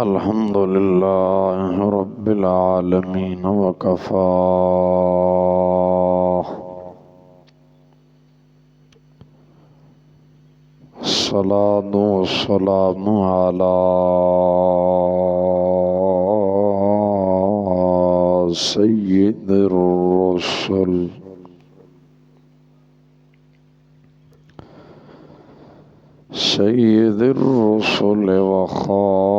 الحمد لله رب العالمين وكفى الصلاة والسلام على سيد الرسل وخاتم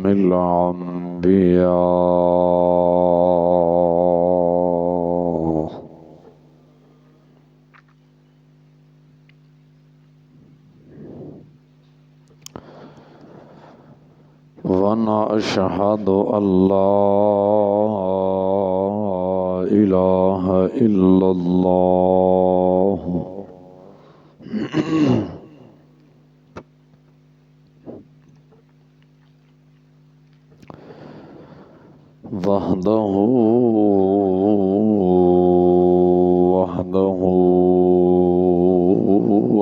الأنبياء ونشهد أن لا إله إلا الله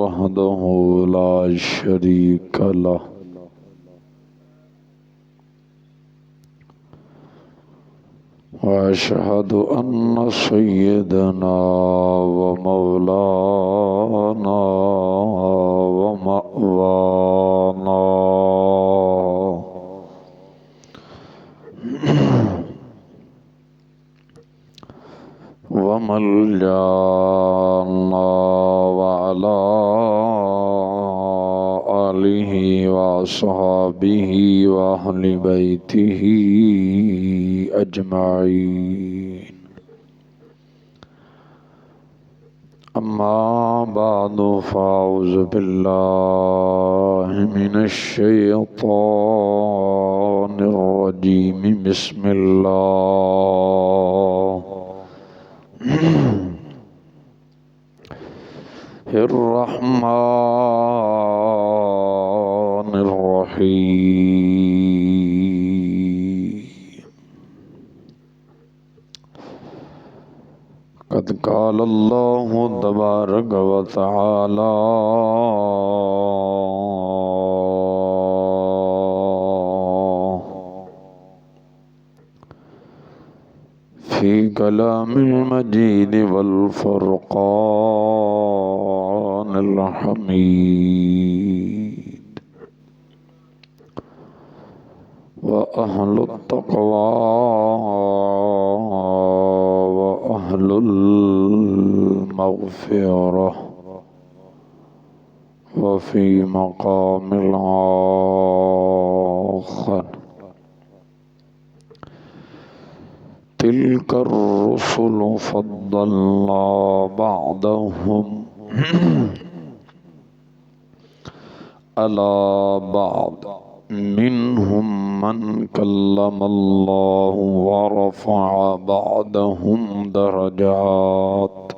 وحده لا شريك له وأشهد أن سيدنا ومولانا ومأوانا وملجانا وعلى آله وأصحابه وأهل بيته أجمعين أما بعد فأعوذ بالله من الشيطان الرجيم بسم الله الرحمن الرحيم قد قال الله تبارك وتعالى في كلام المجيد والفرقان الحميد وأهل التقوى وأهل المغفرة وفي مقام الآخر تلك الرسل فضلنا بعضهم على بعض منهم من كلم الله ورفع بعضهم درجات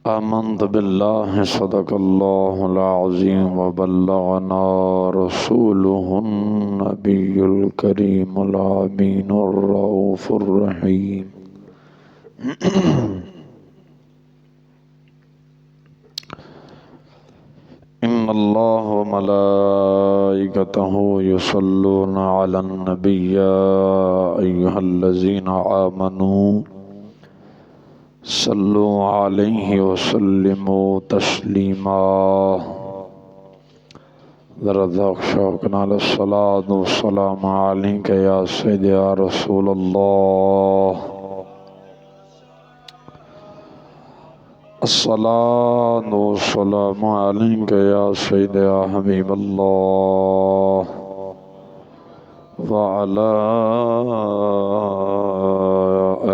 آمنت بالله صدق الله العظيم وبلغنا رسوله النبي الكريم الأمين الرؤوف الرحيم إن الله وملائكته يصلون على النبي يا أيها الذين آمنوا صلوا عليه وسلموا تسليما ذرا ذوق شوقنا للصلاة والسلام عليك يا سيدي يا رسول الله الصلاة والسلام عليك يا سيدي يا حبيب الله وعلى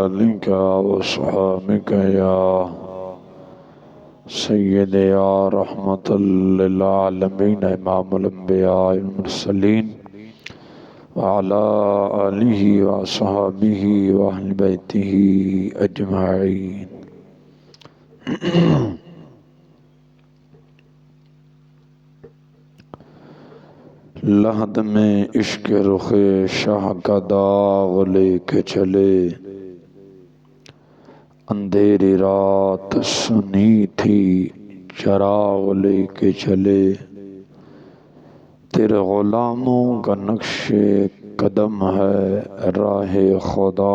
آلك وصحابك يا سيدي يا رحمة للعالمين إمام الأنبياء والمرسلين وعلى آله وصحابه وأهل بيته أجمعين لحد میں عشق رخ شاہ کا داغ لے کے چلے، اندھیری رات سنی تھی چراغ لے کے چلے، تیرے غلاموں کا نقش قدم ہے راہ خدا،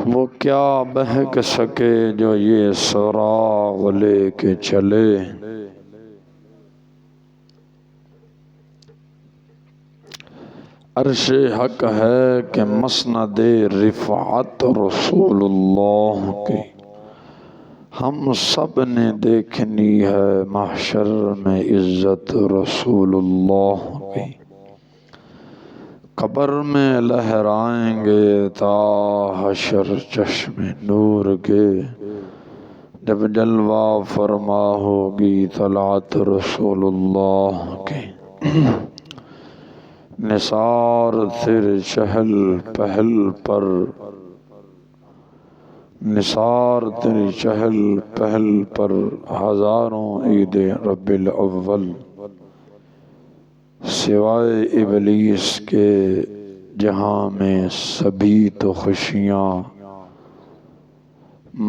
وہ کیا بہک سکے جو یہ سراغ لے کے چلے۔ عرش حق ہے کہ مسند رفعت رسول اللہ کی، ہم سب نے دیکھنی ہے محشر میں عزت رسول اللہ کی، قبر میں لہرائیں گے تا حشر چشم نور کے، جب جلوہ فرما ہوگی طلعت رسول اللہ کی۔ نثار تیرے چہل پہل پر، نثار تیری چہل پہل پر ہزاروں عید ربیع الاول، سوائے ابلیس کے جہاں میں سبھی تو خوشیاں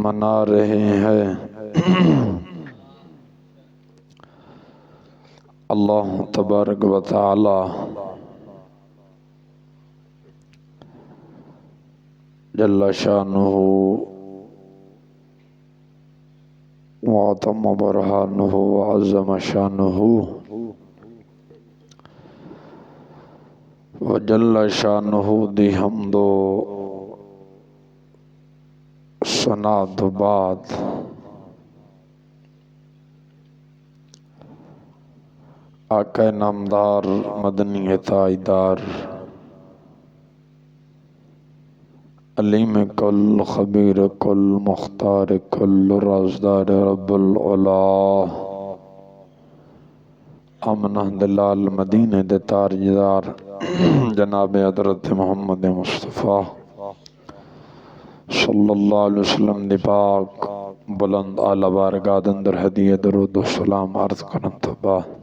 منا رہے ہیں۔ اللہ تبارک و تعالی جل شانہ وعظم برہانہ وعظم شانہ وجل شانہ دی حمد و ثنا تو بعد آقا نامدار مدنی تاجدار علیم کل خبیر کل مختار کل رازدار رب العلا آمنہ دلال مدینہ دے تاجدار جناب حضرت محمد مصطفیٰ صلی اللہ علیہ وسلم دی پاک بلند اعلی بارگاہ اندر ہدیہ درود و سلام عرض کرن تو بعد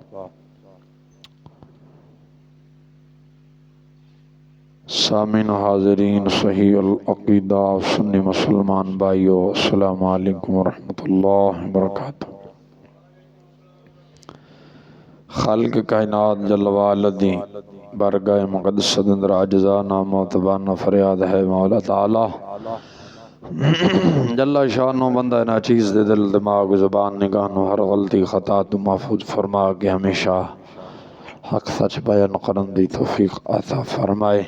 سامعین و حاضرین صحیح العقیدہ سنی مسلمان بھائیو، السلام علیکم ورحمۃ اللہ وبرکاتہ۔ خالق کائنات جل وعلا بارگاہ مقدس اندر عاجزانہ معتبانہ فریاد ہے مولا تعالی جل شانہ بندہ ناچیز دے دل دماغ زبان نگاہ ہر غلطی خطا تو محفوظ فرما کے ہمیشہ حق سچ بیان کرن دی توفیق عطا فرمائے۔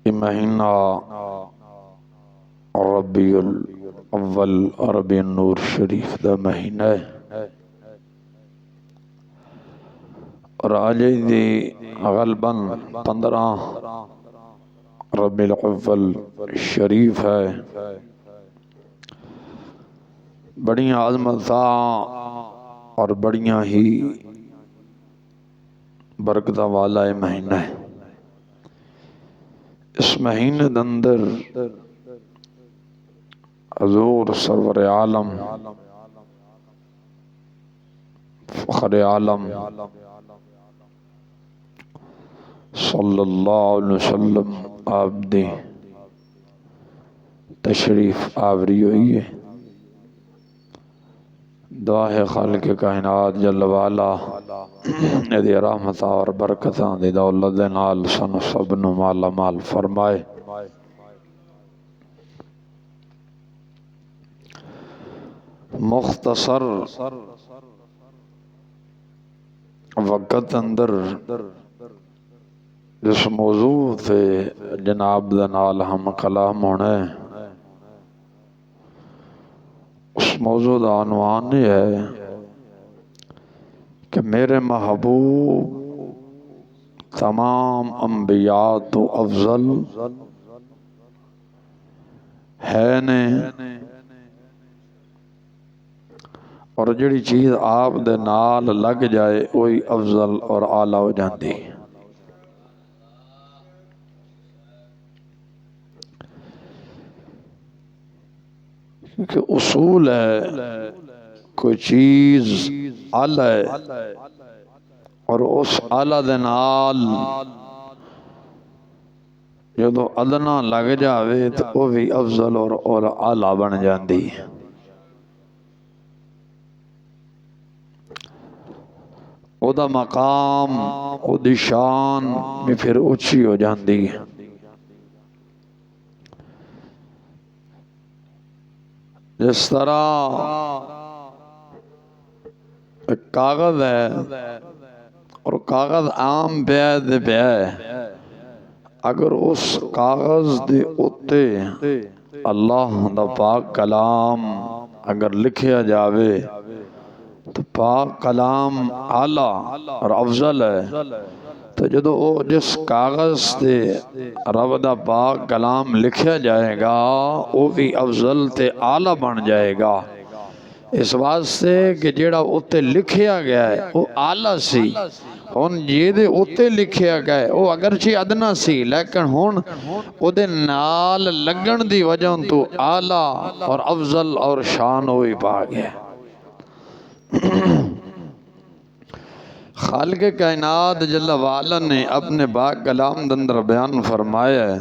یہ مہینہ ربیع الاول ربیع النور شریف دا مہینہ ہے اور آج دی غالباً 15 ربیع الاول شریف ہے۔ بڑیاں عظمتاں اور بڑیاں ہی برکتاں والا مہینہ ہے۔ اس مہینے اندر حضور سرور عالم فخر عالم صلی اللہ علیہ وسلم آپ دی تشریف آوری ہوئی ہے۔ دعا ہے خالق کائنات جل وعلا دی رحمتہ اور برکتاں دی دولت دے نال سن سب نو مالا مال فرمائے۔ مختصر وقت اندر جس موضوع تے جناب دے نال ہم کلام ہونے اس موضوع دا عنوان یہ ہے کہ میرے محبوب تمام انبیاء تو افضل ہے نے، اور جڑی چیز آپ دے نال لگ جائے وہی افضل اور اعلیٰ ہو جاندی۔ کیونکہ اصول ہے کوئی چیز آلہ ہے اور اس آلہ دے نال جدو ادنا لگ جاوے تو وہ بھی افضل اور آلہ بن جاندی ہے۔ او دا مقام او دی شان بھی پھر اچھی ہو جاندی ہے۔ جس طرح ایک کاغذ ہے اور کاغذ عام پہ ہے، اگر اس کاغذ دے اتے اللہ دا پاک کلام اگر لکھیا جاوے تو پاک کلام اعلیٰ اور افضل ہے، تو جدو وہ جس کاغذ تے رب دا پاک کلام لکھیا جائے گا وہ بھی افضل تے اعلیٰ بن جائے گا، اس واسطے کہ جیڑا اتے لکھیا گیا ہے وہ اعلیٰ سی، ہون یہ دے اتے لکھیا گیا ہے وہ اگرچہ ادنا سی لیکن ہون او دے نال لگن دی وجہ تو اعلیٰ اور افضل اور شان ہوئی پا گیا۔ خالق کائنات جل وعلا نے اپنے پاک کلام اندر بیان فرمایا ہے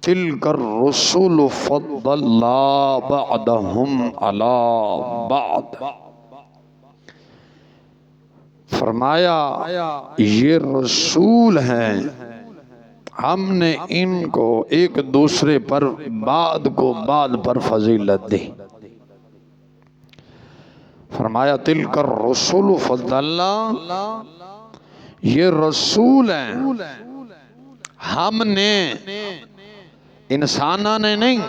تِلْكَ الرُّسُلُ فَضَّلْنَا بَعْضَهُمْ عَلَى بَعْضٍ، فرمایا یہ رسول ہیں ہم نے ان کو ایک دوسرے پر بعد کو بعد پر فضیلت دی۔ فرمایا تِلْكَ الرُّسُلُ فَضَّلْنَا، یہ رسول ہیں ہم نے، انسانہ نے نہیں،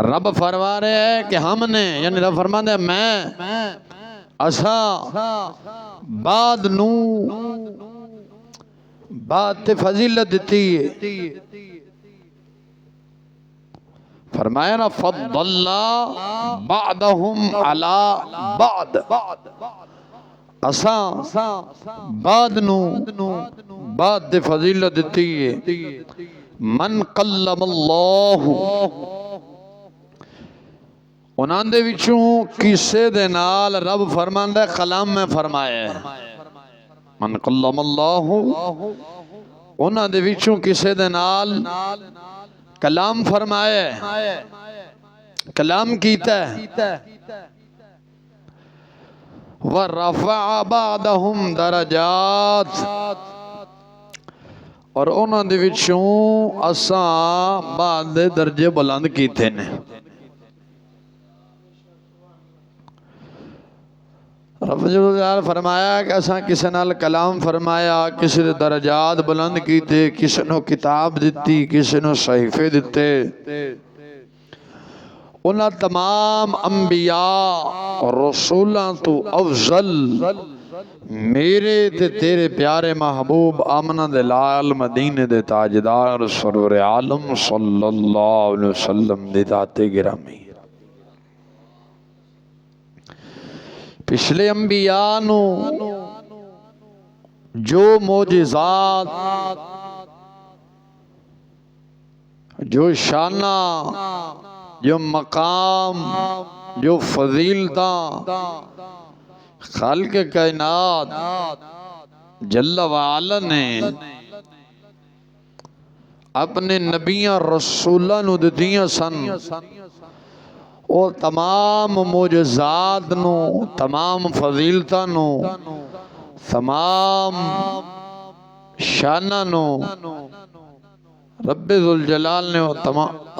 رب فرما رہے ہیں کہ ہم نے، یعنی رب فرما دے میں اسا بعد نو بعد تے فضیلت دیتی ہے۔ فرمایا نا فضلنا بعدهم علی بعد، اسا بعد نو بعد تے فضیلت دیتی ہے۔ من قلم اللہ، انہاں دے وچوں کسے دے نال رب فرماندا ہے کلام میں فرمایا ہے، من قلم اللہ، انہاں دے وچوں کسے دے نال کلام فرمایا ہے، کلام کیتا ہے۔ وَرَفَعَ بَعْدَهُمْ دَرَجَاتٍ، اور انہاں دے وچوں اساں بعد دے درجے بلند کیتے نے۔ رب جلال فرمایا کہ اساں کسے نال کلام فرمایا، کسے دے درجات بلند کیتے، کسے نو کتاب دیتی، کسے نو صحیفے دیتے۔ انہاں تمام انبیاء اور رسولاں تو افضل میرے تے تیرے پیارے محبوب آمنہ دے لال مدینے دے تاجدار سرور عالم صلی اللہ علیہ وسلم دے ذات گرامی۔ پچھلے انبیاء نو جو معجزات، جو شانہ، جو مقام، جو فضیلتاں خالق کائنات جل وعلا نے اپنے نبیاں رسولاں نو دتیاں سن، اور تمام معجزات نو، تمام فضیلتاں نو، تمام شانہ نو رب ذوالجلال نے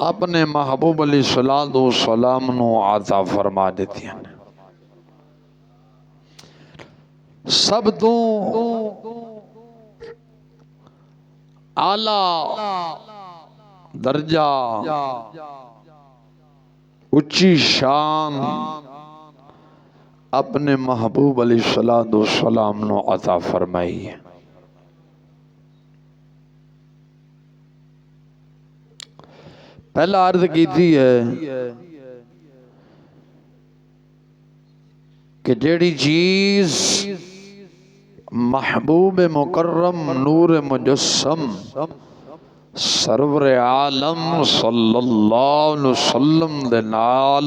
اپنے محبوب علیہ السلام نو عطا فرما دیتی ہیں۔ سب تو اعلیٰ درجہ، اچھی شان اپنے محبوب علیہ السلام نو عطا فرمائی ہے۔ پہلا عرض کیتی ہے کہ جیڑی چیز محبوب مکرم نور مجسم سرور عالم صلی اللہ علیہ وسلم دے نال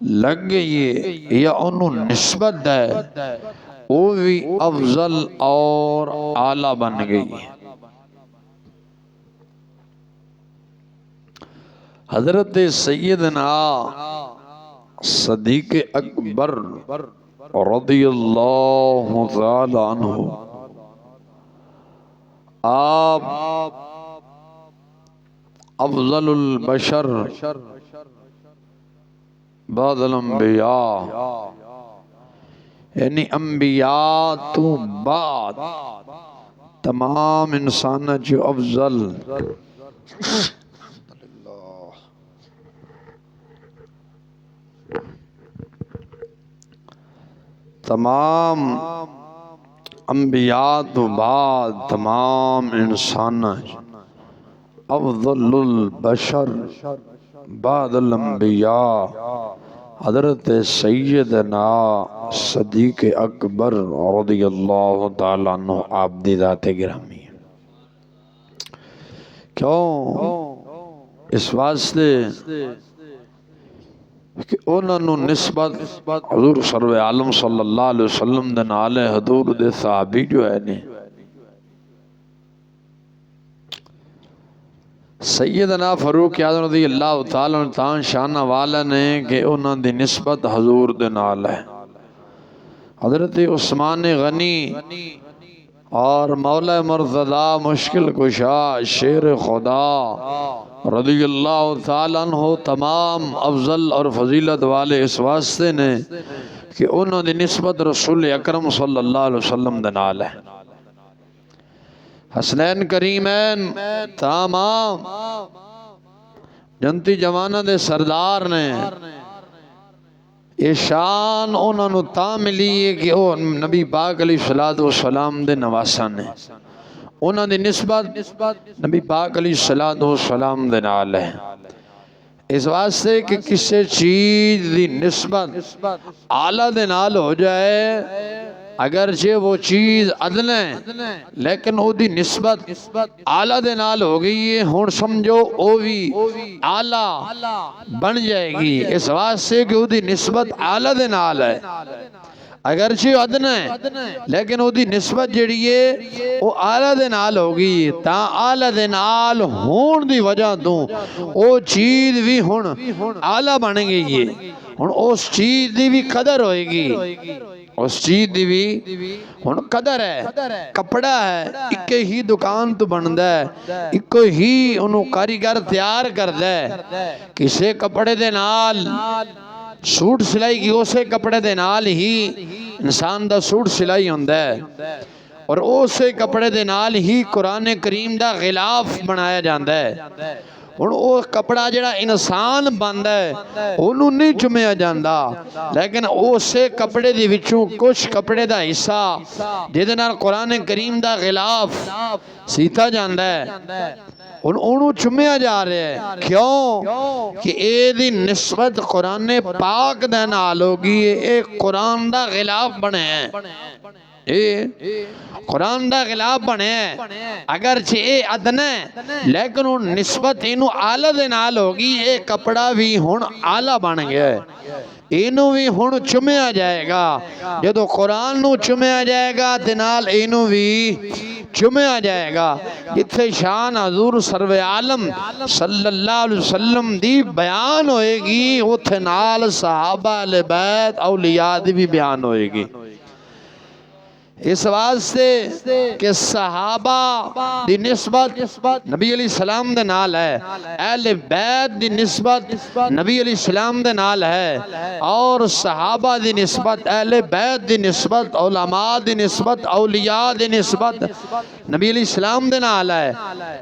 لگ گئی یا انہوں نسبت ہے وہ بھی افضل اور اعلیٰ بن گئی. حضرت سیدنا صدیق اکبر رضی اللہ تعالی عنہ آپ افضل البشر بعد الانبیاء یعنی انبیاء تو بعد تمام انسان جو افضل تمام انبیاء تو بعد تمام انسان افضل البشر بعد الانبیاء حضرت سیدنا صدیق اکبر رضی اللہ تعالیٰ عنہ آپ دی ذات گرامی ہے. کیوں؟ اس واسطے کہ انہوں نسبت حضور سرور عالم صلی اللہ علیہ وسلم دے نال حضور دے صحابی جو ہے نے سیدنا فاروق اعظم رضی اللہ تعالیٰ عنہ شانہ والا نے کہ انہوں دی نسبت حضور دے نال ہے. حضرت عثمان غنی اور مولا مرتضی مشکل کشا شیر خدا رضی اللہ تعالیٰ عنہ تمام افضل اور فضیلت والے اس واسطے نے کہ انہوں دی نسبت رسول اکرم صلی اللہ علیہ وسلم دے نال ہے. حسنین کریمین تمام جنتی جوانہ دے سردار نے یہ شان انہوں نے تا ملی ہے کہ وہ نبی پاک علیہ السلام دے نواسہ نے انہوں نے نسبت نبی پاک علیہ السلام دے نال ہے. اس واسطے کہ کسی چیز دی نسبت اعلیٰ دے نال ہو جائے اگرچہ وہ چیز ادنی ہے لیکن وہ دی نسبت اعلیٰ دے نال ہو گئی ہے ہون سمجھو وہ بھی اعلیٰ بن جائے گی. اس واسطے کہ وہ دی نسبت اعلیٰ دے نال ہے اگرچہ ادنی ہے لیکن وہ دی نسبت جڑی ہے وہ اعلیٰ دے نال ہو گئی تا اعلیٰ دے نال ہون دی وجہ تو وہ چیز بھی ہون اعلیٰ بن گئی ہے. ہون اس چیز دی بھی قدر ہوئے گی اس چیز دی بھی ہن قدر ہے. کپڑا ہے ایک ہی دکان تو بندا ہے ایک ہی انہوں کاریگر تیار کردا ہے. کسے کپڑے دے نال سوٹ سلائی کی اسے کپڑے دے نال ہی انسان دا سوٹ سلائی ہوندا ہے اور اسے کپڑے دے نال ہی قرآن کریم دا غلاف بنایا جاندا ہے. ہن وہ کپڑا جڑا انسان بندا ہے انہوں نہیں چمیا جاندا لیکن اسے کپڑے دی وچوں کچھ کپڑے دا حصہ جہدے نال قرآن کریم دا غلاف سیتا جاندا ہے انہوں چمیا جا رہے ہیں. کیوں کہ اے دی نسبت قرآن پاک دے نال ہوگی اے قرآن دا غلاف بنے ہیں قرآن دا غلاف بنے ہیں اگرچہ اے ادنے لیکن ان نسبت انہوں اعلیٰ دے نال ہوگی اے کپڑا بھی ہون اعلیٰ بن گیا ہے. انہوں بھی ہون چمیا جائے گا جدو قرآن نو چمیا جائے گا دنال انہوں بھی چمیا جائے گا. جتھے شان حضور سرور عالم صلی اللہ علیہ وسلم دی بیان ہوئے گی اتھے نال صحابہ اہل بیت اولیاء دی بھی بیان ہوئے گی. اس واسطے کہ صحابہ دی نسبت نبی علیہ السلام دے نال ہے اہل بیت دی نسبت نبی علیہ السلام دے نال ہے اور صحابہ دی نسبت اہل بیت دی نسبت علماء دی نسبت اولیاء دی نسبت نبی علیہ السلام دے نال ہے.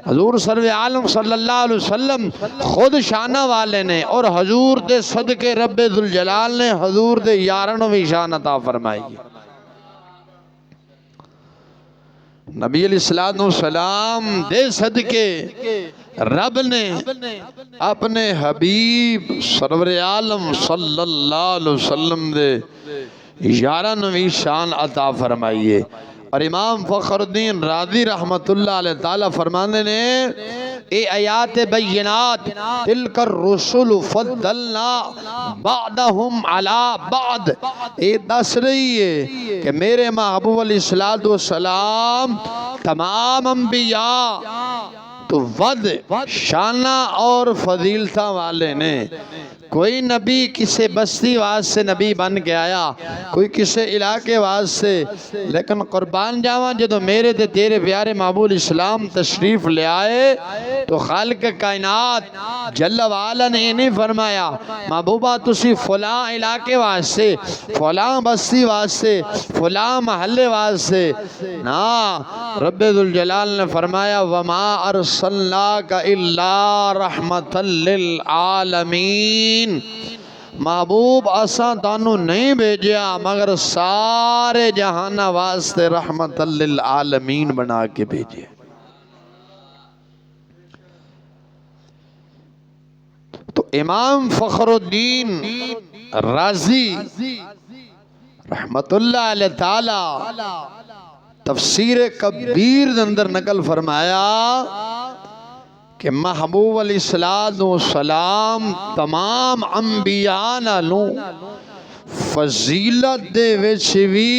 حضور سرور عالم صلی اللہ علیہ وسلم خود شانہ والے نے اور حضور دے صدقے رب ذوالجلال نے حضور دے یارنوں بھی شان عطا فرمائی. نبی علیہ السلام دے صدقے رب نے اپنے حبیب سرور عالم صلی اللہ علیہ وسلم دے یارانویں شان عطا فرمائیے. اور امام فخر الدین رازی رحمت اللہ علیہ تعالیٰ فرمانے نے اے آیات بینات تلک الرسل فضلنا بعدہم علی بعد، اے دس رہی ہے کہ میرے محبوب علیہ السلام تمام انبیاء تو ود شانہ اور فضیلتہ والے نے۔ کوئی نبی کسی بستی واسطے نبی بن کے آیا، کوئی کسی علاقے واسطے، لیکن قربان جاواں جدو میرے تے تیرے پیارے محبوب اسلام تشریف لے آئے تو خالق کائنات جل وعلا نے نہیں فرمایا محبوبہ تسی فلاں علاقے واسطے، فلاں بستی واسطے، فلاں محلے واسطے، نا، رب ذوالجلال نے فرمایا وَمَا أَرْسَلْنَاكَ إِلَّا رَحْمَةً لِلْعَالَمِينَ، محبوب اساں تانوں نہیں بھیجیا مگر سارے جہانہ واسطے رحمت للعالمین بنا کے بھیجے۔ تو امام فخر الدین رازی رحمت اللہ علیہ تعالی تفسیر کبیر دے اندر نقل فرمایا کہ محبوب علیہ السلام تمام انبیاء نالوں فضیلت دے وچ بھی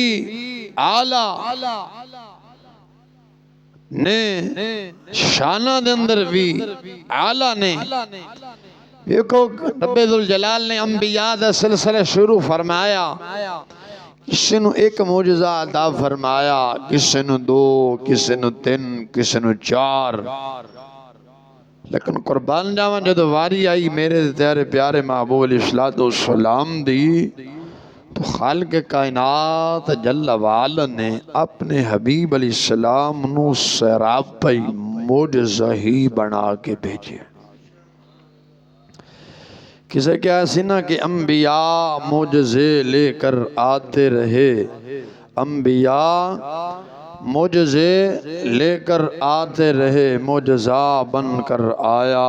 اعلی نے، شانہ دے اندر بھی اعلی نے۔ دیکھو رب ذوالجلال نے انبیاء دا سلسلہ شروع فرمایا، کسی نو ایک معجزہ عطا فرمایا، کسی نو دو، کسی نو تین، کسی نو چار، لیکن قربان جاواں جدو واری آئی میرے تیرے پیارے محبوب علیہ السلام دی تو خالق کائنات جل وعلا نے اپنے حبیب علیہ السلام نو سراپائی معجزہ ہی بنا کے بھیجے۔ کسے کیا سنا کہ انبیاء معجزے لے کر آتے رہے، انبیاء معجزے لے کر آتے رہے، معجزہ بن کر آیا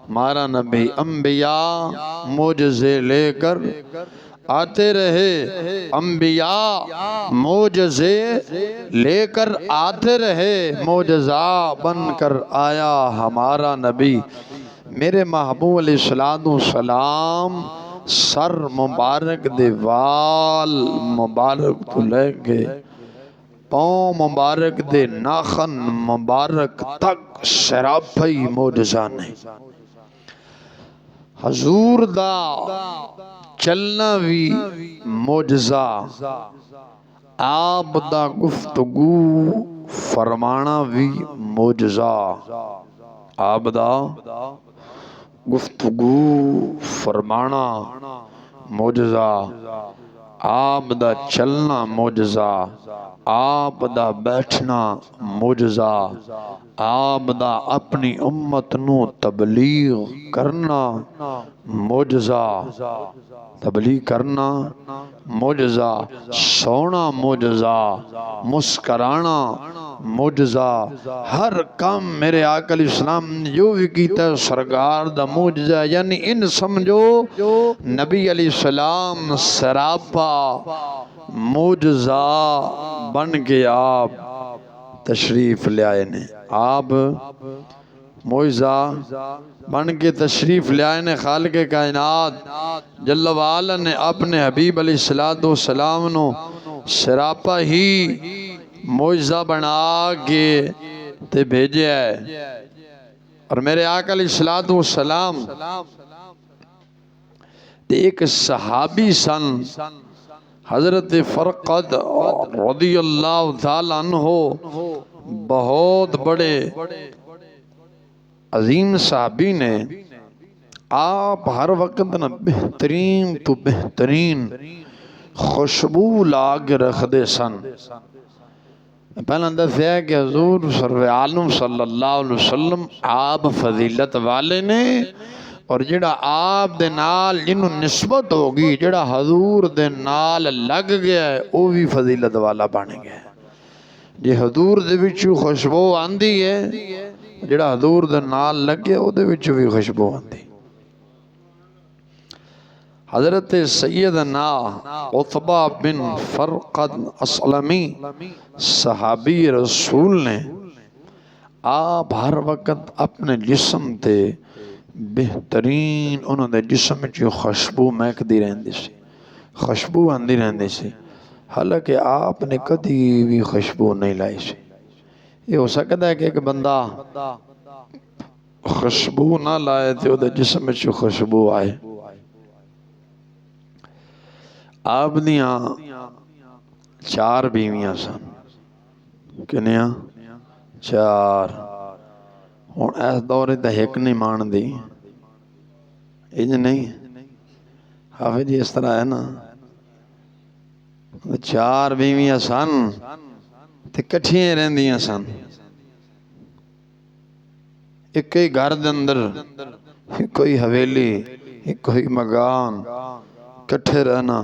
ہمارا نبی۔ انبیاء معجزے لے کر آتے رہے، انبیاء معجزے لے کر آتے رہے، معجزہ بن کر آیا ہمارا نبی۔ میرے محبوب علیہ السلام سر مبارک دے وال مبارک تو لے گئے پاؤں مبارک دے ناخن مبارک تک سراپائی معجزہ نے۔ حضور دا چلنا بھی معجزہ، آپ دا گفتگو فرمانا بھی معجزہ، آپ دا گفتگو فرمانا معجزہ، آپ دا چلنا معجزہ، آپ دا بیٹھنا معجزہ، آپ دا اپنی امت نو تبلیغ کرنا معجزہ، تبلیغ کرنا معجزہ، سونا معجزہ، مسکرانا معجزہ، ہر کام میرے آقا علیہ السلام نے جو بھی کیتا ہے سرکار دا معجزہ، یعنی ان سمجھو نبی علیہ السلام سراپا معجزہ بن کے آپ تشریف لے آئے نے۔ آپ معجزہ بن کے تشریف لے آئے نے۔ خالق کائنات جل وعلا نے اپنے حبیب علیہ السلام نو سراپا ہی معجزہ بنا کے تے بھیجے ہے۔ اور میرے آقا علیہ السلام تے ایک صحابی سن حضرت فرقد رضی اللہ تعالیٰ عنہ، بہت بڑے عظیم صحابی نے۔ آپ ہر وقت نا بہترین تو بہترین خوشبو لاگ رکھ دے سن۔ پہلا اندر ہے کہ حضور سرور عالم صلی اللہ علیہ وسلم آپ فضیلت والے نے، اور جڑا آپ دے نال جنہوں نسبت ہوگی، جڑا حضور دے نال لگ گیا ہے وہ بھی فضیلت والا بن گیا ہے۔ جی حضور دے وچوں خوشبو آندی ہے، جڑا حضور دے نال لگ گیا وہ دے وچوں بھی خوشبو آندی۔ حضرت سیدنا عتبہ بن فرقد اسلمی صحابی رسول نے آپ ہر وقت اپنے جسم تے بہترین انہوں نے جسم جو خوشبو مہکدی رہندی سی، خوشبو آندی رہندی سی، حالانکہ آپ نے کدی بھی خوشبو نہیں لائی سی۔ یہ ہو سکتا ہے کہ ایک بندہ خوشبو نہ لائے تے وہ جسم جو خوشبو آئے۔ آپ دیاں 4 بیویاں سن، کنیاں 4، ہوں اس دورے تے ایک نہیں مان دی، انج نہیں حافظ جی اس طرح ہے نا، 4 بیویاں سن تے کٹھیاں رہندیاں سن، ایک ہی گھر دے اندر، ایک کوئی حویلی، ایک کوئی مکان، کٹھے رہنا۔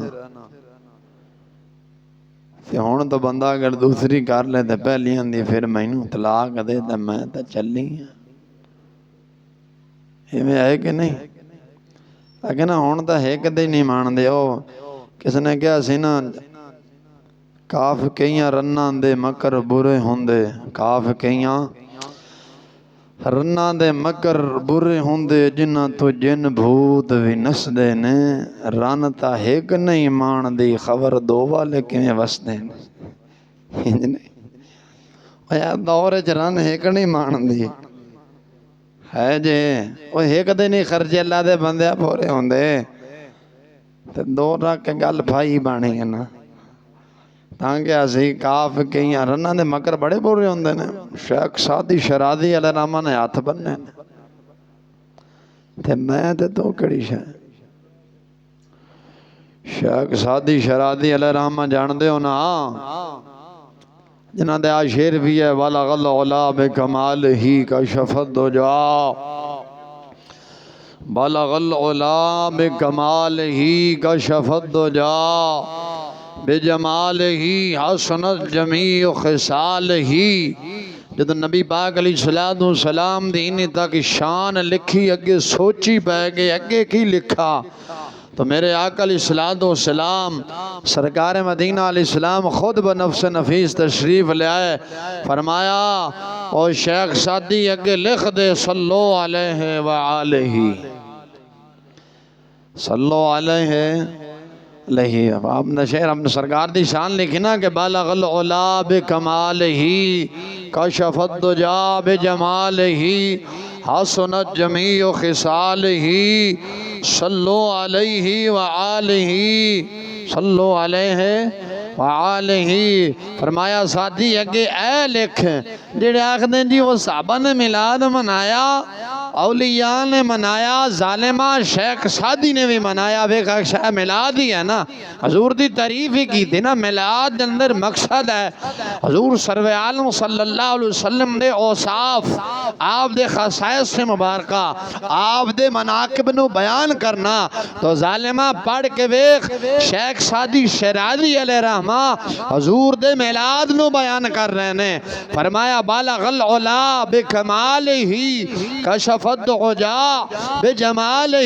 ہون تو بندہ اگر دوسری کر لے تے پہلی آندی پھر مینوں طلاق دے تے میں تے چلی ہوں، یہ میں ہے کہ نہیں؟ لیکن ہون تو ہے کدے نہیں مان دے۔ کس نے کہا سی نا، کاف کئیاں رناں دے مکر برے ہوندے، کاف کئیاں رناں دے مکر برے ہوندے، جنہاں تو جن بھوت بھی نس دے نے، رن تا ایک نہیں مان دی، خبر 2 والے کیویں وس دے نے۔ یا دور وچ رن ایک نہیں مان دی ہے جے، وہ ایک دے نہیں خرچے اللہ دے بندے پورے ہوندے تے 2 رکھ کے گل بھائی بانی ہے نا۔ تانکہ اسی کاف کئیاں رناں دے مکر بڑے برے ہوندے نے۔ شیخ سادی شرازی علیہ رحمہ نے ہاتھ بننے تے میں تے تو کڑی شاہ۔ شیخ سادی شرازی علیہ رحمہ جان دے ہونا، جنہاں دے آشیر بھی ہے، وَلَغَ الْعُلَا بِكَمَالِهِ كَشَفَ الدُّجَا، بَلَغَ الْعُلَا بِكَمَالِهِ كَشَفَ الدُّجَا، بِجَمَالِهِ حَسُنَتْ جَمِيعُ خِصَالِهِ۔ جب نبی پاک علیہ السلام دی انہی تک شان لکھی، اگے سوچی پہ گئے اگے کی لکھا، تو میرے آقا علیہ السلام سرکار مدینہ علیہ السلام خود بنفس نفیس تشریف لے آئے، فرمایا او شیخ سادی اگے لکھ دے، صلو علیہ وآلہ، صلو علیہ لہی۔ اب آپ نے شعر اپنے سرکار دی شان لکھی نا کہ بالغ العلا بکمالہ کشف الدجا بجمالہ حسنت جمیع خصالہ، صلو علیہ وآلہ، صلو علیہ وآلہ۔ فرمایا ساتھی اگے اے لکھ، جڑے آخ دیں جی وہ صحابہ نے میلاد منایا، اولیاء نے منایا، ظالمہ شیخ سادی نے بھی منایا، بے شاہ میلاد ہی ہے نا، حضور دی تعریف ہی کی تھی نا۔ میلاد اندر مقصد ہے حضور سرور عالم صلی اللہ علیہ وسلم دے اوصاف، آپ دے خصائص سے مبارکہ، آپ دے مناقب نو بیان کرنا۔ تو ظالمہ پڑھ کے بیخ شیخ سادی شرازی علیہ رحمہ حضور دے میلاد نو بیان کر رہے ہیں، فرمایا بالغ العلا بکمالہ کشف الدجا بجمالہ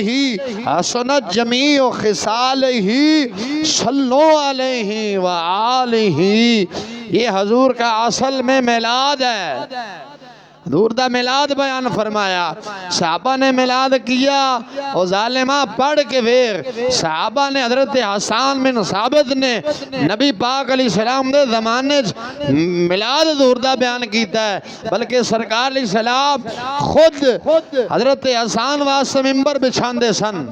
حسنت جمیع خصالہ، صلو علیہ وآلہ۔ یہ حضور کا اصل میں میلاد ہے، حضور دا میلاد بیان فرمایا، صحابہ نے میلاد کیا، اور ظالمہ پڑھ کے پھر صحابہ نے حضرت حسان بن ثابت نے نبی پاک علیہ السلام دے زمانے میلاد حضور دا بیان کیتا ہے، بلکہ سرکار علیہ السلام خود حضرت حسان واسطے ممبر بچھان دے سن،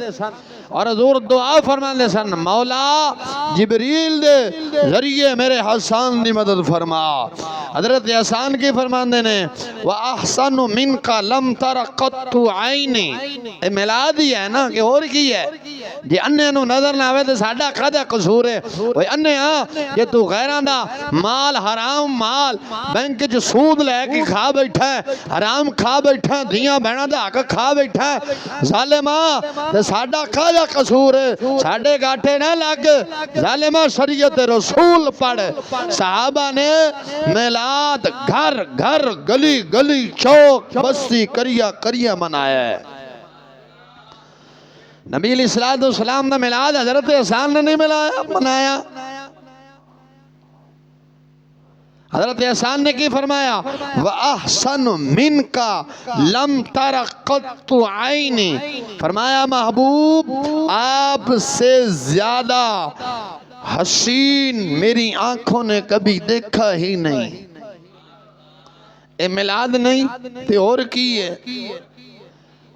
اور حضور دعا فرمان دے سن، مولا جبریل دے ذریعے میرے حسان دی مدد فرما۔ حضرت حسان کی فرمان دینے وَأَحْسَنُ مِنْكَ لَمْ تَرَ قَطُّ عَيْنِ۔ میلاد ہی ہے نا کہ اور کی ہے، جی انہیں انہوں نظر نہ آوے تو ساڑھا قدہ قصور ہے، وہ انہیں ہاں یہ تو غیران دا مال حرام مال بینک جو سود لے کے کھا بیٹھا ہے، حرام کھا بیٹھا ہے، دیاں بہنہ دا حق کھا بیٹھا ہے، ظالمہ تو ساڑھا قدہ قصور ہے، ساڑھے گاٹھے نہ لگ، ظالمہ شریعت رسول پڑھ۔ صحابہ نے میلاد گھر گھر گلی گلی چوک بستی کریا کریا منایا ہے۔ نبی علیہ السلام نے میلاد حضرت حسان نے نہیں منایا، حضرت حسان نے کی فرمایا وَأَحْسَنُ مِنْكَ لَمْ تَرَ قَطُّ عَيْنِ، فرمایا محبوب آپ سے زیادہ حسین میری آنکھوں نے کبھی دیکھا ہی نہیں۔ اے میلاد نہیں تے اور کی ہے؟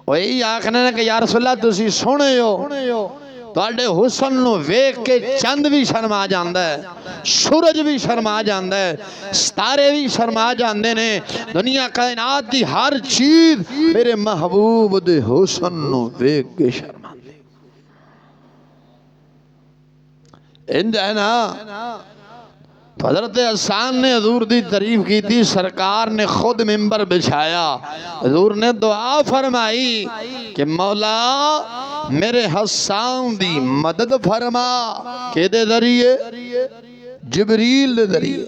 وہی آخنے نے کہ یا رسول اللہ تسی سونے ہو، تواڈے حسن نو ویکھ کے چند بھی شرما جاندا ہے، سورج بھی شرما جاندا ہے، ستارے بھی شرما جاندے نے، دنیا کائنات دی ہر چیز میرے محبوب دے حسن نو ویکھ کے شرما دے۔ انج ہے نا؟ تو حضرت حسان نے حضور دی تعریف کی تھی، سرکار نے خود منبر بچھایا، حضور نے دعا فرمائی کہ مولا میرے حسان دی مدد فرما، کہ دے ذریعے جبریل دے ذریعے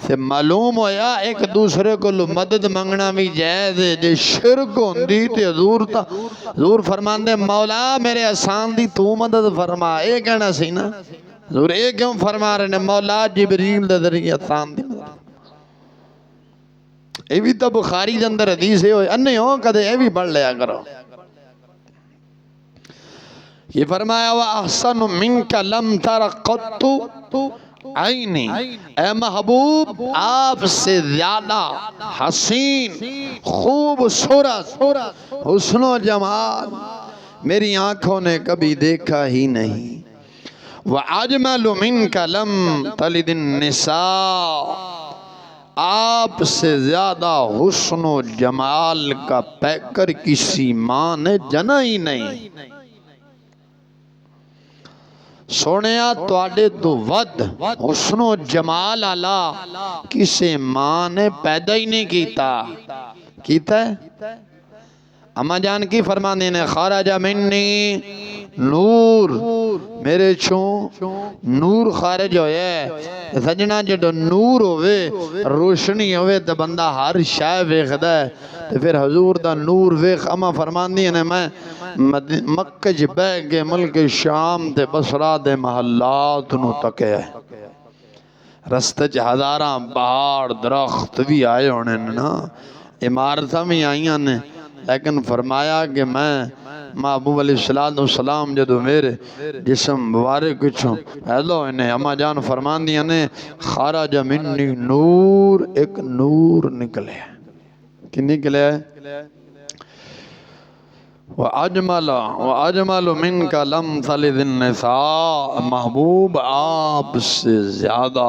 سے معلوم ہویا ایک دوسرے کو مدد منگنا بھی جائز ہے، جے شرک ہوندی تے حضور فرماندے مولا میرے حسان دی تو مدد فرما، اے کہنا سی نا؟ حضور اے کیوں فرما رہے نے مولا جبریل دے ذریعے حسان دی مدد۔ اے بھی تو بخاری دے اندر حدیث ہے، انہیں ہوں کدے اے بھی پڑھ لیا کرو۔ یہ فرمایا وَأَحْسَنُ مِنْكَ لَمْ تَرَ قَطُّ عَيْنِ، اے محبوب آپ سے زیادہ حسین خوبصورت حسن و جمال میری آنکھوں نے کبھی دیکھا ہی نہیں۔ وَأَجْمَلُ مِنْكَ لَمْ تَلِدِ النِّسَاء، آپ سے زیادہ حسن و جمال کا پیکر کسی ماں نے جنا ہی نہیں۔ سونیا تواڈے تو ود حسن و جمال اللہ کسی ماں نے پیدا ہی نہیں کیتا ہے؟ اما جان کی فرمانے نے خرج منی نور، میرے چھوں نور خارج ہویا ہے۔ سجنا جدو نور ہوئے روشنی ہوئے تو بندہ ہر شے ویکھدا ہے، تو پھر حضور دا نور ویکھ اما فرماندی نے میں مکہ چ بہ کے ملک شام تے بصرہ دے محلات نو تکیا ہے، رستے چ ہزاراں پہاڑ درخت بھی آئے ہونے نا، عمارتاں بھی آئیاں نے، لیکن فرمایا کہ میں محبوب علیہ السلام جدو میرے جسم مبارک چھوں ایلو انہیں اما جان فرمان دیا نے خارج منی نور، ایک نور نکلے، کی نکلے؟ وَأَجْمَلُ مِنْكَ لَمْ تَلِدِ النِّسَاء، محبوب آپ سے زیادہ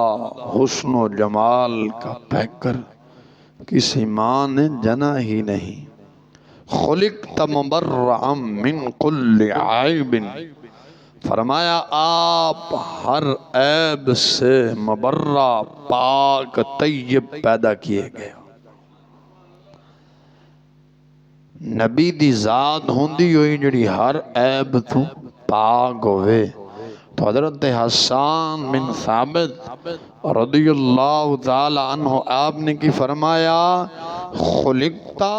حسن و جمال کا پیکر کسی ماں نے جنا ہی نہیں۔ خلقت مبرعا من کل عیب، فرمایا آپ ہر عیب سے مبرع پاک طیب پیدا کیے گئے۔ نبی دی ذات ہوندی ہوئی جڑی ہر عیب تو پاک ہوئے، تو حضرت حسان بن ثابت رضی اللہ تعالی عنہ آپ نے کی فرمایا خلقتا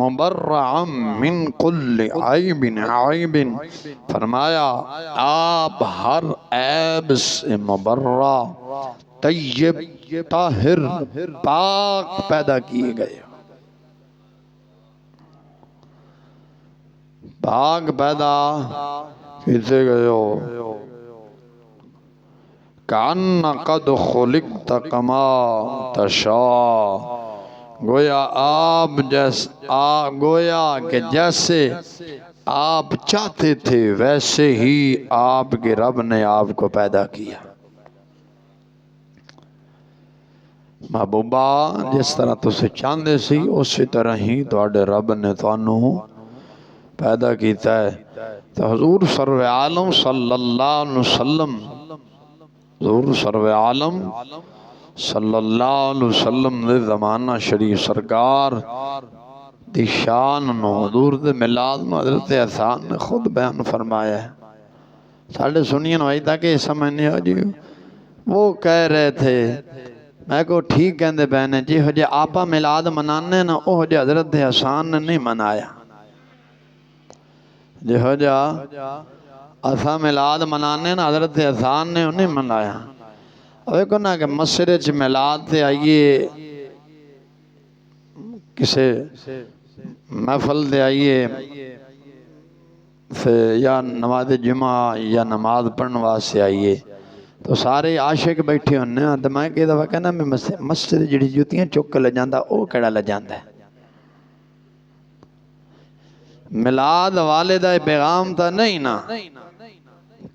مبرعا من کل عیب، فرمایا آپ ہر عیب سے مبرع طیب طاہر پاک پیدا کیے گئے۔ پاک پیدا کیسے گئے ہو؟ کَأَنَّ قَدْ خُلِقْتَ كَمَا تَشَاءُ، گویا کہ جیسے آپ چاہتے تھے ویسے ہی آپ کے رب نے آپ کو پیدا کیا۔ محبوبہ جس طرح تسے چاندے سی اسی طرح ہی تواڈے رب نے تانوں پیدا کیتا ہے۔ تو حضور سرور عالم صلی اللہ علیہ وسلم، حضور سرور عالم صلی اللہ علیہ وسلم دے زمانہ شریف سرکار دی شان نو حضور دے میلاد نو حضرت حسان نے خود بیان فرمایا ہے۔ ساڑھے سنین ہوئی تھا کہ سمجھنے ہو جی وہ کہہ رہے تھے، میں کو ٹھیک کہندے بہنے جی ہو جی آپا میلاد منانے نا وہ جی حضرت حسان نے نہیں منایا، جی ہو جا اسا میلاد منانے نا حضرت حسان نے انہیں منایا۔ دیکھو نا کہ مسجد وچ میلاد تے آئیے کسے محفل دے آئیے یا نماز جمعہ یا نماز پڑھنے واسطے آئیے تو سارے عاشق بیٹھے ہونے ہیں تو میں کہ دفعہ کہنا میں مسجد جڑی جوتیاں چک کے لے جاندہ او کیڑا لے جاندہ ہے میلاد والدہ پیغام تا نہیں نا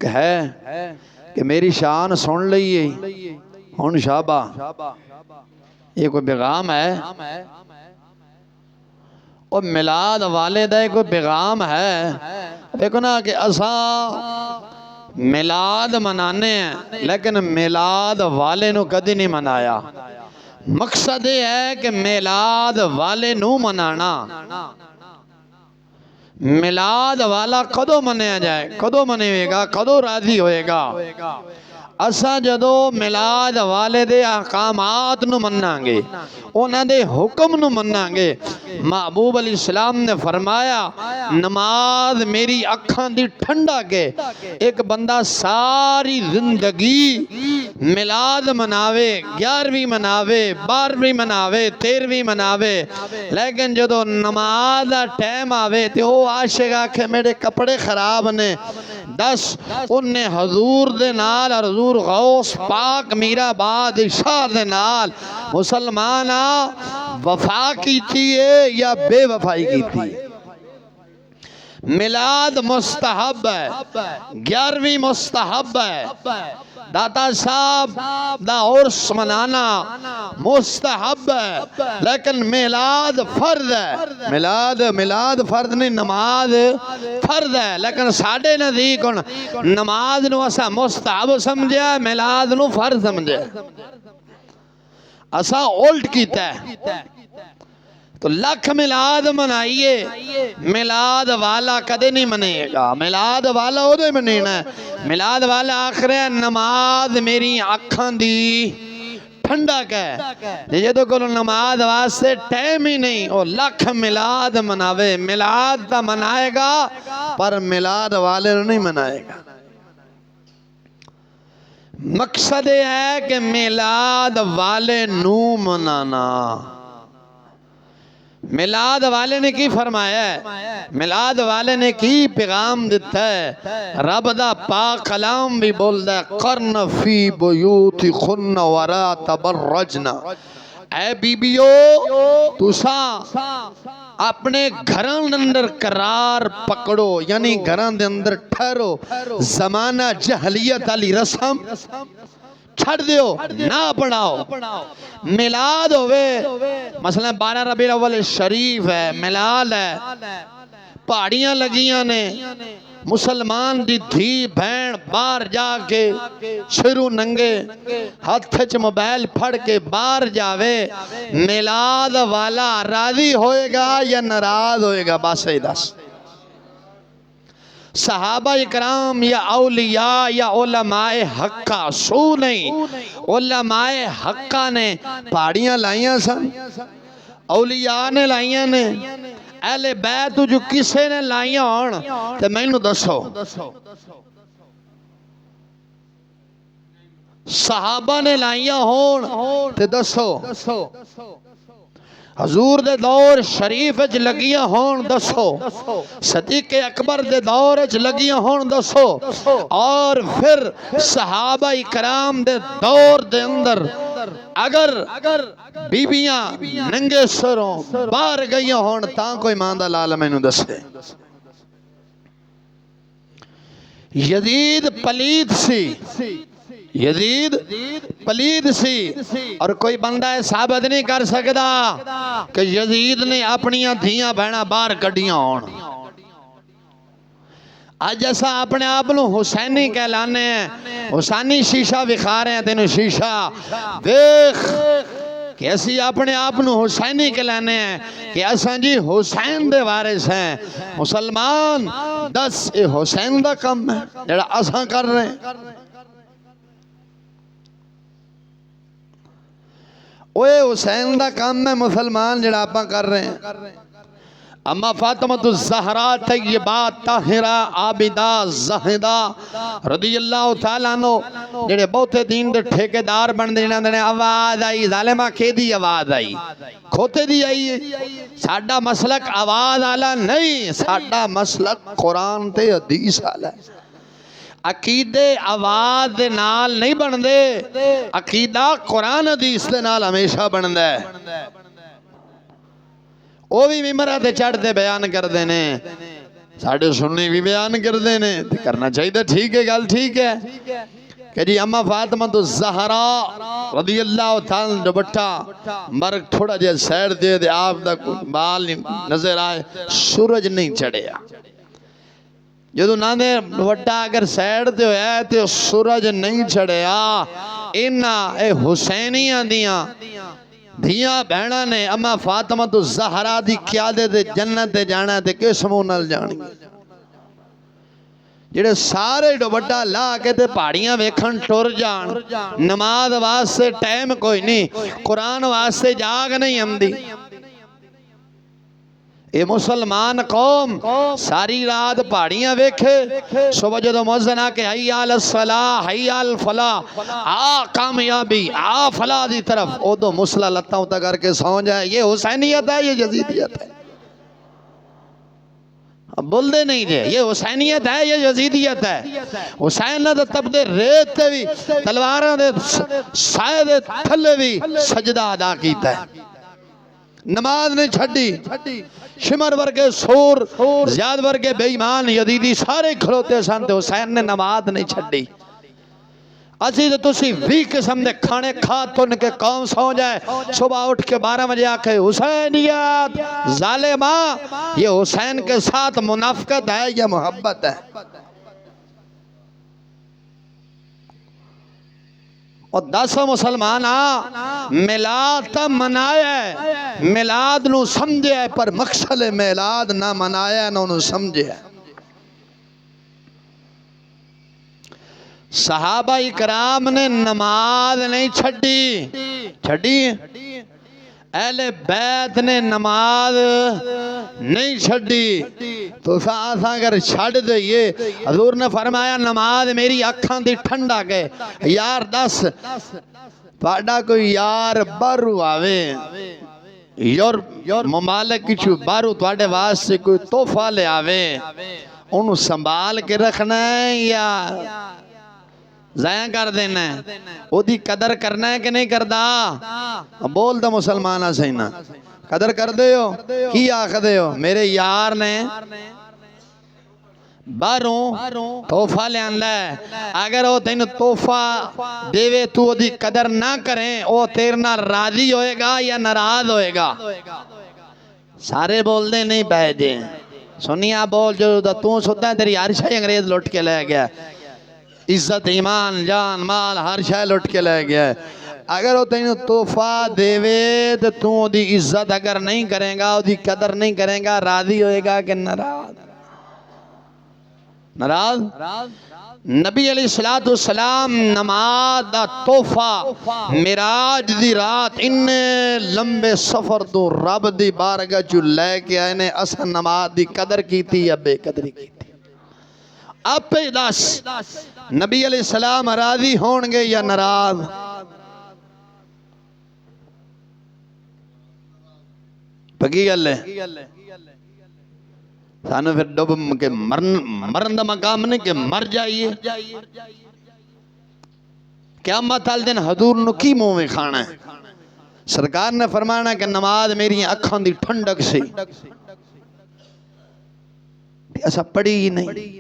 کہ ہے کہ میری شان سن لئیے ہون شابہ یہ کوئی پیغام ہے اور میلاد والدہ کوئی پیغام ہے دیکھو نا کہ اساں میلاد منانے ہیں لیکن میلاد والے نو کدی نہیں منایا مقصد یہ ہے کہ میلاد والے نو منانا میلاد والا کدو منیا جائے کدو منوے گا کدو راضی ہوئے گا اساں جدو میلاد والے دے احکامات نو منناں گے انہاں دے حکم نو منناں گے محبوب علیہ السلام نے فرمایا نماز میری اکھاں دی ٹھنڈا کے ایک بندہ ساری زندگی میلاد مناوے 11ویں مناوے 12ویں مناوے 13ویں مناوے لیکن جدو نماز دا ٹائم آوے تے وہ عاشق آکھے میرے کپڑے خراب نے دس انہیں حضور دے نال اور حضور غوث پاک میرا بادشاہ دے نال مسلمانہ وفا کی تھی یا بے وفائی کی تھی میلاد مستحب ہے 11ویں مستحب ہے داتا صاحب دا عرس منانا مستحب ہے لیکن میلاد فرض ہے میلاد فرض نہیں نماز فرض ہے لیکن ساڑھے نزدیک نماز نو اسا مستحب سمجھے میلاد نو فرض سمجھے اسا الٹ کیتا ہے تو لکھ میلاد منائیے میلاد والا کدے نہیں منائے گا میلاد والا ہو دے منینا ہے میلاد والا آخر ہے نماز میری آنکھاں دی ٹھنڈا کہے یہ تو کلو نماز واسطے ٹائم ہی نہیں او لکھ میلاد مناوے میلاد تا منائے گا پر میلاد والے نہیں منائے گا مقصد یہ ہے کہ میلاد والے نو منانا میلاد والے نے کی فرمایا ہے میلاد والے نے کی پیغام دیتا ہے رب دا پاک کلام بھی بول دا ہے قرن فی بیوت خن ورا تبرجنا اے بیبیو تسا اپنے گھران اندر قرار پکڑو یعنی گھران دے اندر ٹھہرو زمانہ جہلیت علی رسم چھڑ دیو نہ پڑھاؤ میلاد ہوئے مثلا 12 ربیع الاول شریف ہے میلاد ہے پہاڑیاں لگیاں نے مسلمان دی دھی بہن باہر جا کے شروع ننگے ہاتھ چ موبائل پھڑ کے باہر جاوے میلاد والا راضی ہوئے گا یا ناراض ہوئے گا بس ہی دس صحابہ اکرام یا اولیاء یا علماء حقہ سو نہیں علماء حقہ نے پہاڑیاں لائیاں سن اولیاء نے لائیاں نے اہل بیت جو کسے نے لائیاں ہون تے میں انہوں دسو صحابہ نے لائیاں ہون تے دسو حضور دے دور شریف اچ لگیاں ہون دسو صدیق اکبر دے دور اچ لگیاں ہون دسو اور پھر صحابہ اکرام دے دور دے اندر اگر بیبیاں ننگے سروں باہر گئیاں ہون تاں کوئی ماندہ لال میں نو دسے یزید پلید سی یزید پلید سی اور کوئی بندہ ثابت نہیں کر سکتا کہ یزید نے اپنیاں دھیاں بہنا باہر کڑیاں ہون آج جیسا اپنے آپنوں حسینی کہلانے ہیں حسینی شیشہ بکھا رہے ہیں تینوں شیشہ دیکھ کہ اسی اپنے آپنوں حسینی کہلانے ہیں کہ اساں جی حسین دے وارث ہیں مسلمان دس اے حسین دا کم ہے جڑا اساں کر رہے ہیں اوے حسین دا کام ہے مسلمان جڑا آپاں کر رہے ہیں اما فاطمۃ الزہرا طیبہ طاہرہ عابدہ زاہدہ رضی اللہ تعالیٰ عنہ جڑے بہتے دین دے ٹھیکیدار بن دینا نے آواز آئی ظالمہ کے دی آواز آئی کھوتے دی آئی ہے ساڈا مسلک آواز آلا نہیں ساڈا مسلک قرآن تے حدیث آلا ہے عقیدے آواز دے نال نہیں بن دے عقیدہ قرآن حدیث دے نال ہمیشہ بن دے وہ بھی ممبرہ تے چڑھ دے بیان کر دینے ساڑھے سننی بھی بیان کر دینے کرنا چاہیے ٹھیک ہے گل ٹھیک ہے کہ جی اما فاطمۃ الزہرا رضی اللہ تعالیٰ دوپٹہ مرگ تھوڑا جے سیر دے دے آپ دا بال نظر آئے سورج نہیں چڑھیا جدو نانے دوپٹہ اگر سیر دے ہوئے تو سورج نہیں چڑھیا انہا اے حسینیاں دیاں دھیاں بہنہ نے اما فاطمۃ الزہرا دی قیادت جنت جانا تے کس منہ نال جانی جڑے سارے دوپٹہ لا کے تے پہاڑیاں ویکھن ٹر جان نماز واسطے ٹائم کوئی نہیں قرآن واسطے جاگ نہیں آندی اے مسلمان قوم ساری رات پہاڑیاں ویکھے صبح جدو مؤذن کہ حی علی الصلاۃ حی علی الفلاح آ کامیابی آ فلاح دی طرف او تو مسلح لتاں ہوتا کر کے سو جائے یہ حسینیت ہے یہ یزیدیت ہے اب بول دے نہیں جے یہ حسینیت ہے یہ یزیدیت ہے حسین نے تب دے ریت تے بھی تلواراں دے سائے دے تھلے بھی سجدہ ادا کیتا ہے نماز نے چھڑی شمر ورگے سور زیاد ورگے بے ایمان یزیدی سارے کھلوتے سن تے حسین نے نماز نہیں چھڑی اسی تو تسی بھی قسم دے کھانے کھا تن کے قوم سو جائے صبح اٹھ کے 12 بجے آکے حسینیت ظالمہ یہ حسین کے ساتھ منافقت ہے یا محبت ہے اور 10 مسلمان میلاد تا منایا ہے میلاد نو سمجھے ہے پر مقصد میلاد نہ منایا ہے نہ انہوں سمجھے ہے صحابہ اکرام نے نماز نہیں چھڑی اہل بیت نے نماز نہیں چھڑی تو ساتھاں اگر چھڑ دئیے حضور نے فرمایا نماز میری اکھاں دی ٹھنڈا گئے یار دس پاڑا کوئی یار بارو آوے یور ممالک کچھو بارو توڑے واسطے کوئی تحفہ لے آوے انہوں سنبھال کے رکھنا ہے یا ضائع کر دینا ہے وہ دی قدر کرنا ہے کہ نہیں کردہ بول دا مسلمانہ سینا قدر کر دے ہو کی آخ دے ہو میرے یار نے باروں تحفہ لے آندہ ہے اگر وہ تین تحفہ دیوے تو وہ دی قدر نہ کریں وہ تیرنا راضی ہوئے گا یا ناراض ہوئے گا سارے بول دے نہیں پہ دے سنیا بول جو تو سوتا ہے تیری ہر شاہ انگریز لوٹ کے لے گیا عزت ایمان جان مال ہر شاہ لوٹ کے لے گیا ہے اگر وہ تینوں تحفہ دیوے تو تو دی عزت اگر نہیں کریں گا وہ دی قدر نہیں کریں گا راضی ہوئے گا کہ ناراض نبی علیہ السلام نماز دا تحفہ معراج دی رات ان لمبے سفر تو رب دی بارگاہ جو لے کے آئے نے اصل نماز دی قدر کی تھی یا بے قدری کی تھی اب پہ دس نبی علیہ السلام راضی ہونگے یا ناراض پکی گل ہے سانو پھر ڈب کے مرن دا مقام نہیں کہ مر جائیے قیامت آل دن حضور نو کی منہ میں کھانا ہے سرکار نے فرمانا کہ نماز میری اکھان دی ٹھنڈک سے ایسا پڑھی ہی نہیں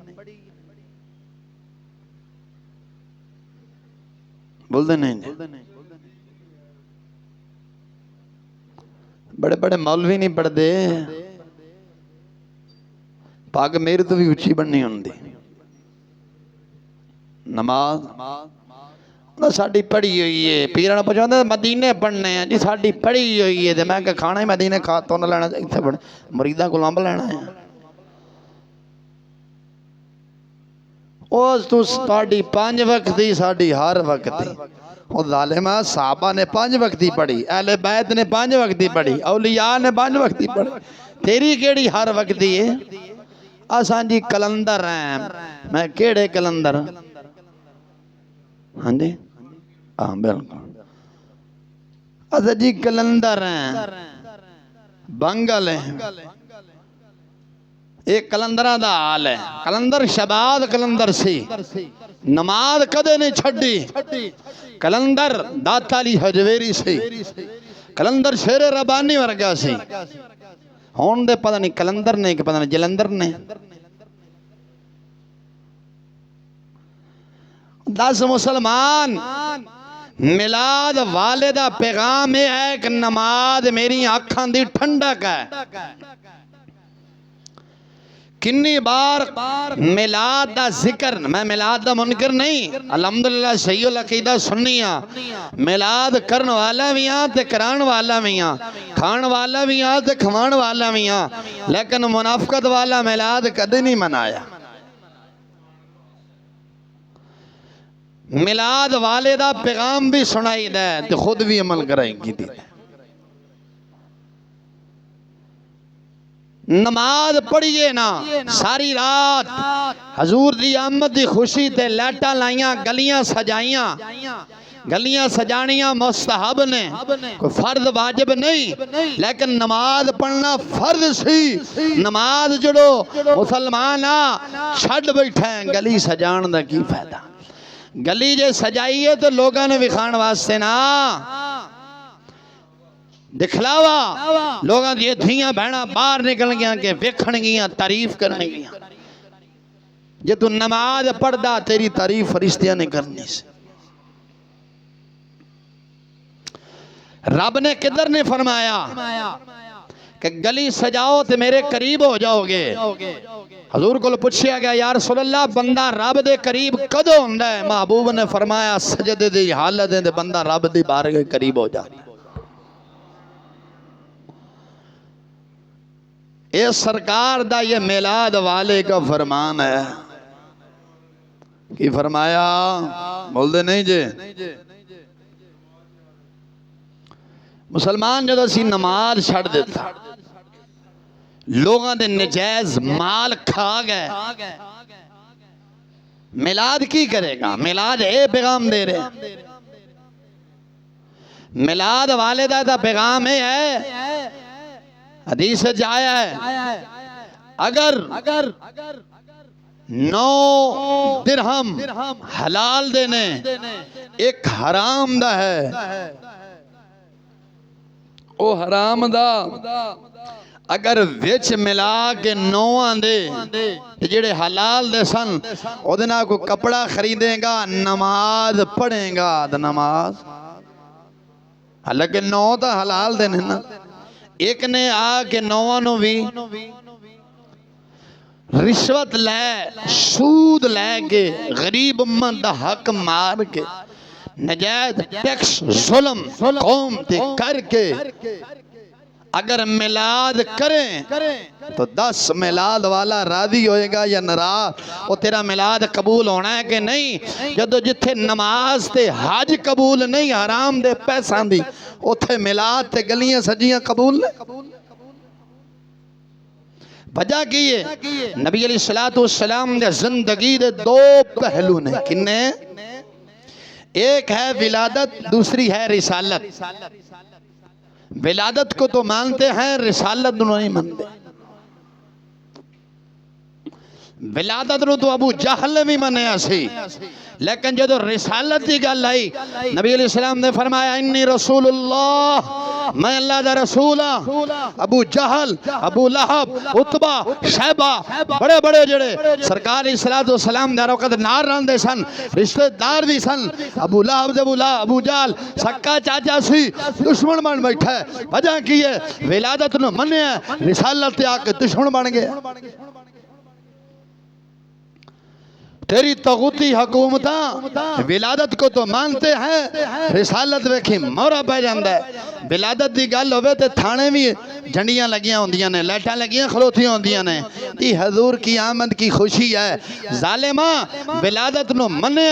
بول دے نہیں بڑے بڑے مولوی نہیں پڑھ دے پاک میرے تو بھی اچھی بننی ہوں دی نماز ساڑھی پڑھی ہوئی ہے پیران پوچھو ہیں مدینے پڑھنے ہیں جی ساڑھی پڑھی ہوئی ہے میں کہ کھانا ہی مدینے کھاتوں نہ لینا چاہیے مریدہ کو لامب لینا ہے اوز تو ساڑھی 5 وقت دی ساڑھی ہر وقت دی وہ ظالمہ صحابہ نے 5 وقت دی پڑھی اہل بیت نے 5 وقت دی پڑھی اولیاء نے 5 وقت دی پڑھی تیری کیڑی ہر وقت دی ہے آسان جی کلندر ہیں میں کیڑے کلندر ہاں جی ہاں بالکل آسان جی کلندر ہیں بنگل ہیں ایک کلندرہ دا حال ہے کلندر شباد کلندر سی نماز کدے نہیں چھڑی کلندر داتا علی حجویری سی کلندر شیر ربانی ورگا سی ہون دے پتہ نہیں کلندر نے کہ پتہ نہیں جلندر نے 10 مسلمان میلاد والدہ پیغام ہے کہ نماز میری آنکھاں دی ٹھنڈک ہے کنی بار میلاد دا ذکر میں میلاد دا منکر نہیں الحمدللہ صحیح العقیدہ سنیاں میلاد کرن والا بھی ہاں تے کران والا بھی ہاں کھان والا بھی ہاں تے کھوان والا بھی ہاں لیکن منافقت والا میلاد کدے نہیں منایا میلاد والدہ پیغام بھی سنائی دے تے خود بھی عمل کرائیں کی دی نماز پڑھئے نا ساری رات حضور دی آمد دی خوشی تے لیٹا لائیاں گلیاں سجائیاں گلیاں سجانیاں مستحب نے کوئی فرض واجب نہیں لیکن نماز پڑھنا فرض سی نماز جڑو مسلمانہ چھڑ بیٹھے ہیں گلی سجان دا کی فائدہ گلی جے سجائیے تو لوگاں نے وکھان واسطے نا دکھلاوا لوگاں یہ دھیاں بہنا باہر نکل گیا کہ ویکھن گیا تعریف کرنے گیا جے تو نماز پڑھدا تیری تعریف فرشتیاں نے کرنی سے رب نے کدھر نے فرمایا کہ گلی سجاؤ تے میرے قریب ہو جاؤ گے حضور کو پوچھیا گیا یا رسول اللہ بندہ رب دے قریب کدو ہوندا ہے محبوب نے فرمایا سجدے دی حالت دے بندہ رب دی بارگاہ کے قریب ہو جاتا اے سرکار دا یہ میلاد والے کا فرمان ہے کی فرمایا بول دے نہیں جے مسلمان جدو سی نماز چھڑ دیتا لوگاں دے نجائز مال کھا گئے میلاد کی کرے گا میلاد اے پیغام دے رہے میلاد والدہ دا پیغام ہے حدیث جایا ہے اگر 9 درہم حلال دینے ایک حرام دا ہے او حرام دا اگر وچ ملا کے 9 دے جڑے حلال دے سن او دینا کو کپڑا خریدیں گا نماز پڑھیں گا نماز حالانکہ 9 تا حلال دے نا ایک نے آ کے 9 نو بھی رشوت لے سود لے کے غریب امت دا حق مار کے نجائز ٹیکس ظلم قوم تے کر کے اگر میلاد کریں تو 10 میلاد والا راضی ہوئے گا یا ناراض وہ تیرا میلاد قبول ہونا ہے کہ نہیں جدو جتھے نماز تے حج قبول نہیں حرام دے پیسہ دی اتھے میلاد تے گلیاں سجیاں قبول نہیں وجہ کیے نبی علیہ السلام دے زندگی دے 2 پہلو نے کنے ایک ہے ولادت دوسری ہے رسالت ولادت کو تو مانتے ہیں رسالت دونوں نہیں مانتے ولادت نو تو ابو جہل بھی منیا سی لیکن جدو رسالت کی گل آئی نبی علیہ السلام نے فرمایا انی رسول اللہ میں اللہ دا رسول ابو جہل ابو لہب عتبہ شیبہ بڑے بڑے جڑے سرکار علیہ السلام دے روقت نار ران دے سن رشتہ دار بھی سن ابو لہب دے ابو جہل سکا چاچا سی دشمن بن بیٹھا ہے وجہ کی ہے ولادت نو منیا رسالت آ کے دشمن بن گئے تیری طاغوتی حکومتاں ولادت کو تو مانتے ہیں، رسالت ویکھی مورا پہ جاندہ ہے۔ ولادت دی گل ہوئے تے تھانے بھی جھنڈیاں لگیاں ہوندیاں نے، لائٹاں لگیاں کھلوتیاں ہوندیاں نے، یہ حضور کی آمد کی خوشی ہے۔ ظالماں ولادت نو منے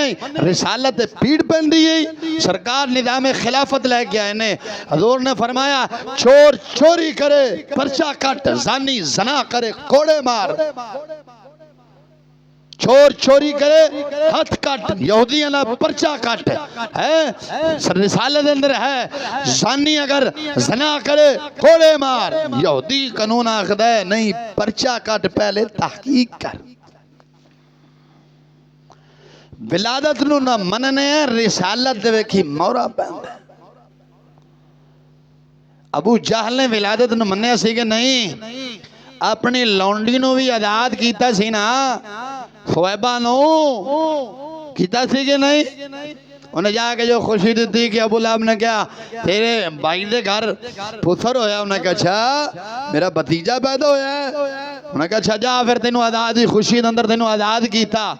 رسالت پیڑ پہن دی، سرکار نظام خلافت لے کے آئے نے۔ حضور نے فرمایا چور چوری کرے پرچہ کٹ، زانی زنا کرے کوڑے مار، چور چوری کرے ہاتھ کٹ، یہودیاں نہ پرچہ کٹ ہے، رسالت اندر ہے زانی اگر زنا کرے کوڑے مار، یہودی قانون آخد ہے نہیں پرچہ کٹ پہلے تحقیق کر۔ ولادت نو نہ مننے ہیں، رسالت دے ویکھی مورا پہند ہے۔ ابو جہل نے ولادت نو مننے سی کہ نہیں، اپنی لونڈی نو بھی آزاد کیتا سی نا، فویبہ نو کیتا سی کہ نہیں، انہیں جا کے جو خوشی دیتی کہ ابو لہب نے کیا تیرے بھائی دے گھر پتھر ہویا، انہیں کہا اچھا میرا بھتیجا پیدا ہویا ہے، انہیں کہا اچھا جا پھر تینوں آزادی خوشی اندر تینوں آزاد کیتا۔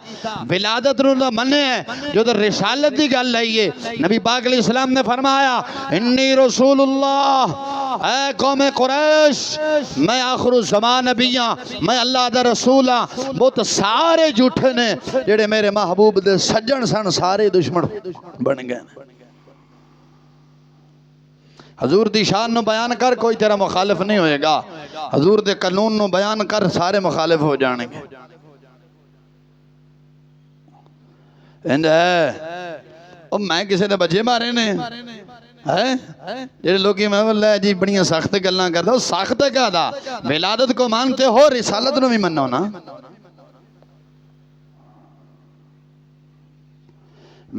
ولادت نو مننے ہیں جو تو رسالت دی گل لائیے۔ نبی پاک علیہ السلام نے فرمایا انی رسول اللہ، اے قوم قریش میں آخر الزمان نبیاں، میں اللہ دا رسول ہاں۔ بہت سارے جھوٹے نے جڑے میرے محبوب دے سجن سن سارے دشمن بن گئے۔ حضور دی شان نو بیان کر کوئی تیرا مخالف نہیں ہوئے گا، حضور دے قانون نو بیان کر سارے مخالف ہو جانے گے۔ انج ہے اور میں کسے دے بچے مارے نے جڑے لوگی میں اللہ جی بڑیاں سخت گلاں کرتا، وہ سخت کہا دا ولادت کو مانتے ہو رسالت نو بھی منو نا۔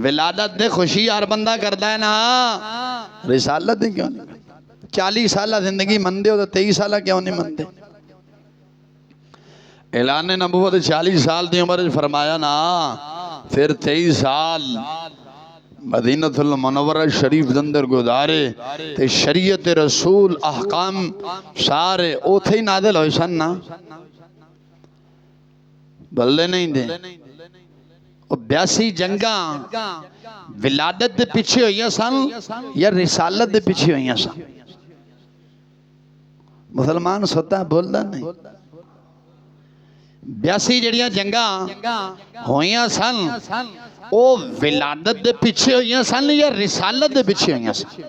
ولادت دے خوشی ہر بندہ کرتا ہے نا، رسالت دے کیوں نہیں؟ 40 سالہ زندگی مندے ہو تو 23 سالہ کیوں نہیں مندے؟ اعلان نبوت 40 سال دی عمر فرمایا نا، پھر 23 سال مدینہ المنورہ شریف دندر گزارے تے شریعت رسول احکام سارے اوتھے ہی نازل ہوئے سن نا، بلے نہیں دے۔ 82 جنگاں ولادت دے پیچھے ہوئی سن یا رسالت دے پیچھے ہوئی سن؟ مسلمان سوتا بولدا نہیں۔ 82 جڑیاں جنگاں ہوئی سن او ولادت دے پیچھے ہوئی سن یا رسالت دے پیچھے ہوئی سن؟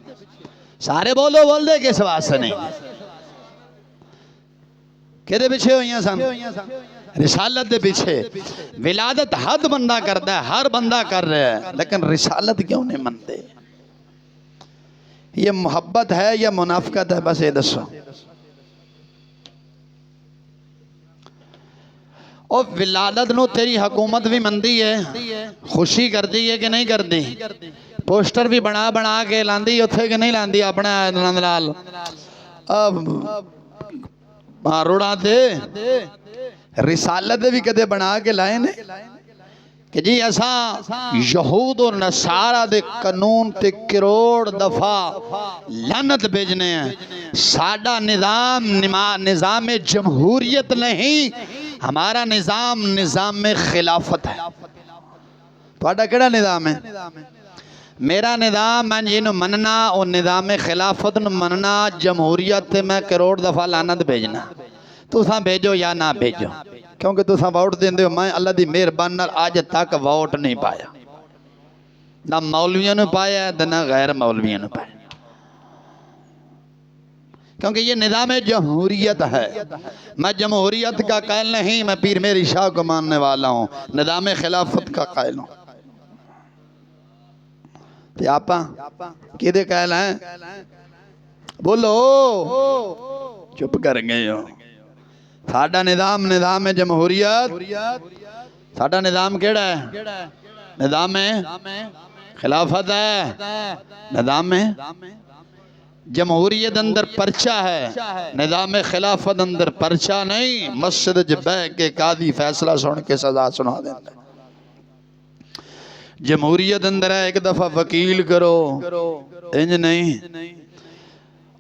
سارے بولو بول دے کس واسطے نہیں؟ کدے پیچھے ہوئی سن؟ رسالت دے پیچھے۔ ولادت حد بندہ کرتا ہے، ہر بندہ کر رہا ہے، لیکن رسالت کیوں نہیں منتے؟ یہ محبت ہے یا منافقت ہے؟ بس یہ دسو۔ اور ولادت نو تیری حکومت بھی مندی ہے، خوشی کردی ہے کہ نہیں کردی؟ پوسٹر بھی بنا بنا کے لاندی اتھے کہ نہیں لاندی اپنا نندلال روڑا دے؟ رسالت بھی کدے بنا کے لائے نے کہ جی ایسا یہود و نصارہ دے قانون تے کروڑ دفعہ لعنت بھیجنے ہیں۔ ساڈا نظام جمہوریت نہیں، ہمارا نظام خلافت ہے۔ تھوڑا کیڑا نظام ہے؟ میرا نظام میں جنہوں مننا اور نظام خلافت نو مننا، جمہوریت تے میں کروڑ دفعہ لعنت بھیجنا۔ تو ساں بھیجو یا نہ بھیجو، کیونکہ تو ساں ووٹ دیندے ہو، میں اللہ دی مہربانی نال آج تک ووٹ نہیں پایا، نہ مولویوں نے پایا ہے نہ غیر مولویوں نے پایا، کیونکہ یہ نظام جمہوریت ہے۔ میں جمہوریت کا قائل نہیں، میں پیر میری شاہ کو ماننے والا ہوں، نظام خلافت کا قائل ہوں۔ تے آپا کدے قائل ہیں؟ بولو، چپ کر گئے ہو۔ ساڈا نظام جمہوریت، ساڈا نظام کیڑا ہے؟ نظام خلافت ہے۔ نظام جمہوریت اندر پرچہ ہے، نظام خلافت اندر پرچہ نہیں۔ مسجد جبہ کے قاضی فیصلہ سن کے سزا سنا دیتا ہے۔ جمہوریت اندر ہے ایک دفعہ وکیل کرو، انج نہیں۔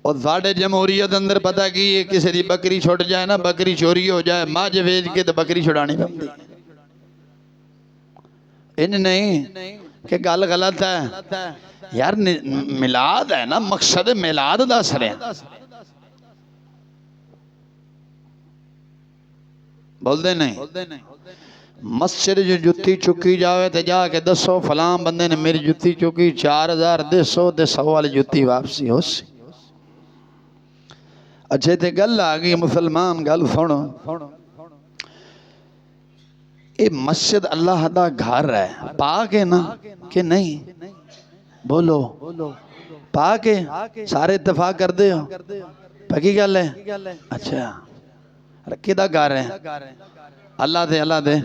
اور زیادہ جمہوریت اندر پتہ کی یہ کسی دی بکری چھوٹ جائے نا، بکری چوری ہو جائے، ماج ویج کے تو بکری چھڑانی بندی۔ ان نہیں کہ گل غلط ہے یار، میلاد ہے نا، مقصد میلاد دس رہے ہیں، بول دے نہیں۔ مسجد جو جتی چکی جاوے تے جا کے دسو فلاں بندے نے میری جتی چکی 4000 دسو تے 100 والی جتی واپسی ہو سی۔ اچھے تے گل آگئی مسلمان، گل سنو، اے مسجد اللہ دا گھر ہے، پاک ہے نا کہ نہیں؟ بولو پاک ہے؟ سارے اتفاق کر دے ہو؟ پکی گل ہے؟ اچھا رکھی دا گھر ہے؟ اللہ دے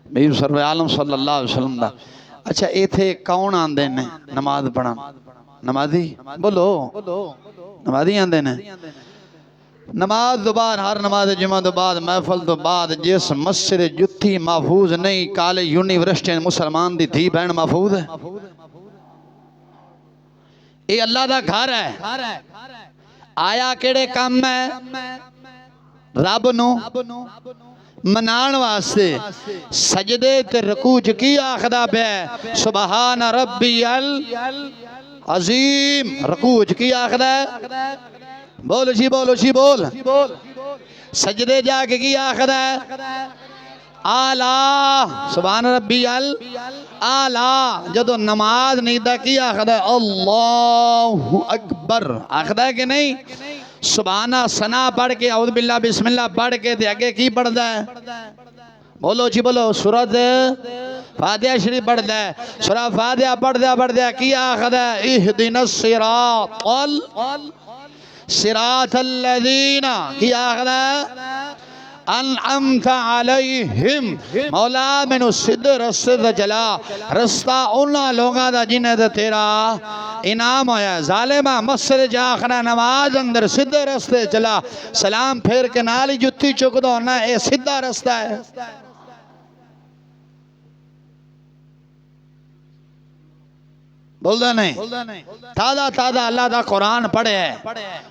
بھئی سرور عالم صلی اللہ علیہ وسلم دا۔ اچھا اے تھے کون آندے نے نماز پڑھا؟ نمازی؟ بولو نمازی آندے نے؟ نماز دو بعد، ہر نماز جمعہ دو بعد، محفل دو بعد جس مسجد جتی محفوظ نہیں، کالے یونیورسٹی مسلمان دی تھی بہن محفوظ ہے؟ اے اللہ دا گھر ہے، آیا کیڑے کام ہے؟ رب نو منان واسطے، سجدے تے رکوع کی آخدا پہ سبحان ربی العظیم، رکوع کی آخدا ہے؟ بولو جی بولو جی بول۔ سجدے جا کے کی آخدا ہے؟ آلہ، سبحان ربی العالی۔ جدو نماز نہیں دا کی آخدا ہے؟ اللہ اکبر آخدا ہے کہ نہیں؟ سبحانہ ثنا پڑھ کے اعوذ باللہ بسم اللہ پڑھ کے تے اگے کی پڑھدا ہے؟ بولو جی بولو، سورۃ فاتحہ شریف پڑھدا ہے، سورۃ فاتحہ پڑھدا کی آخدا ہے؟ اہدنا الصراط الذین، کی آخدا ہے؟ انعمت علیہم، مولا مینو سدھے رستے تے چلا، رستہ انہاں لوگاں دا جنہیں تے تیرا انعام ہویا ہے۔ ظالمہ مسجد جا آخنا نماز اندر سدھے رستے چلا، سلام پھیر کے نالی جتی چک دو نا، اے سدھا رستہ ہے؟ بول دے نہیں؟ تازہ اللہ دا قرآن پڑھے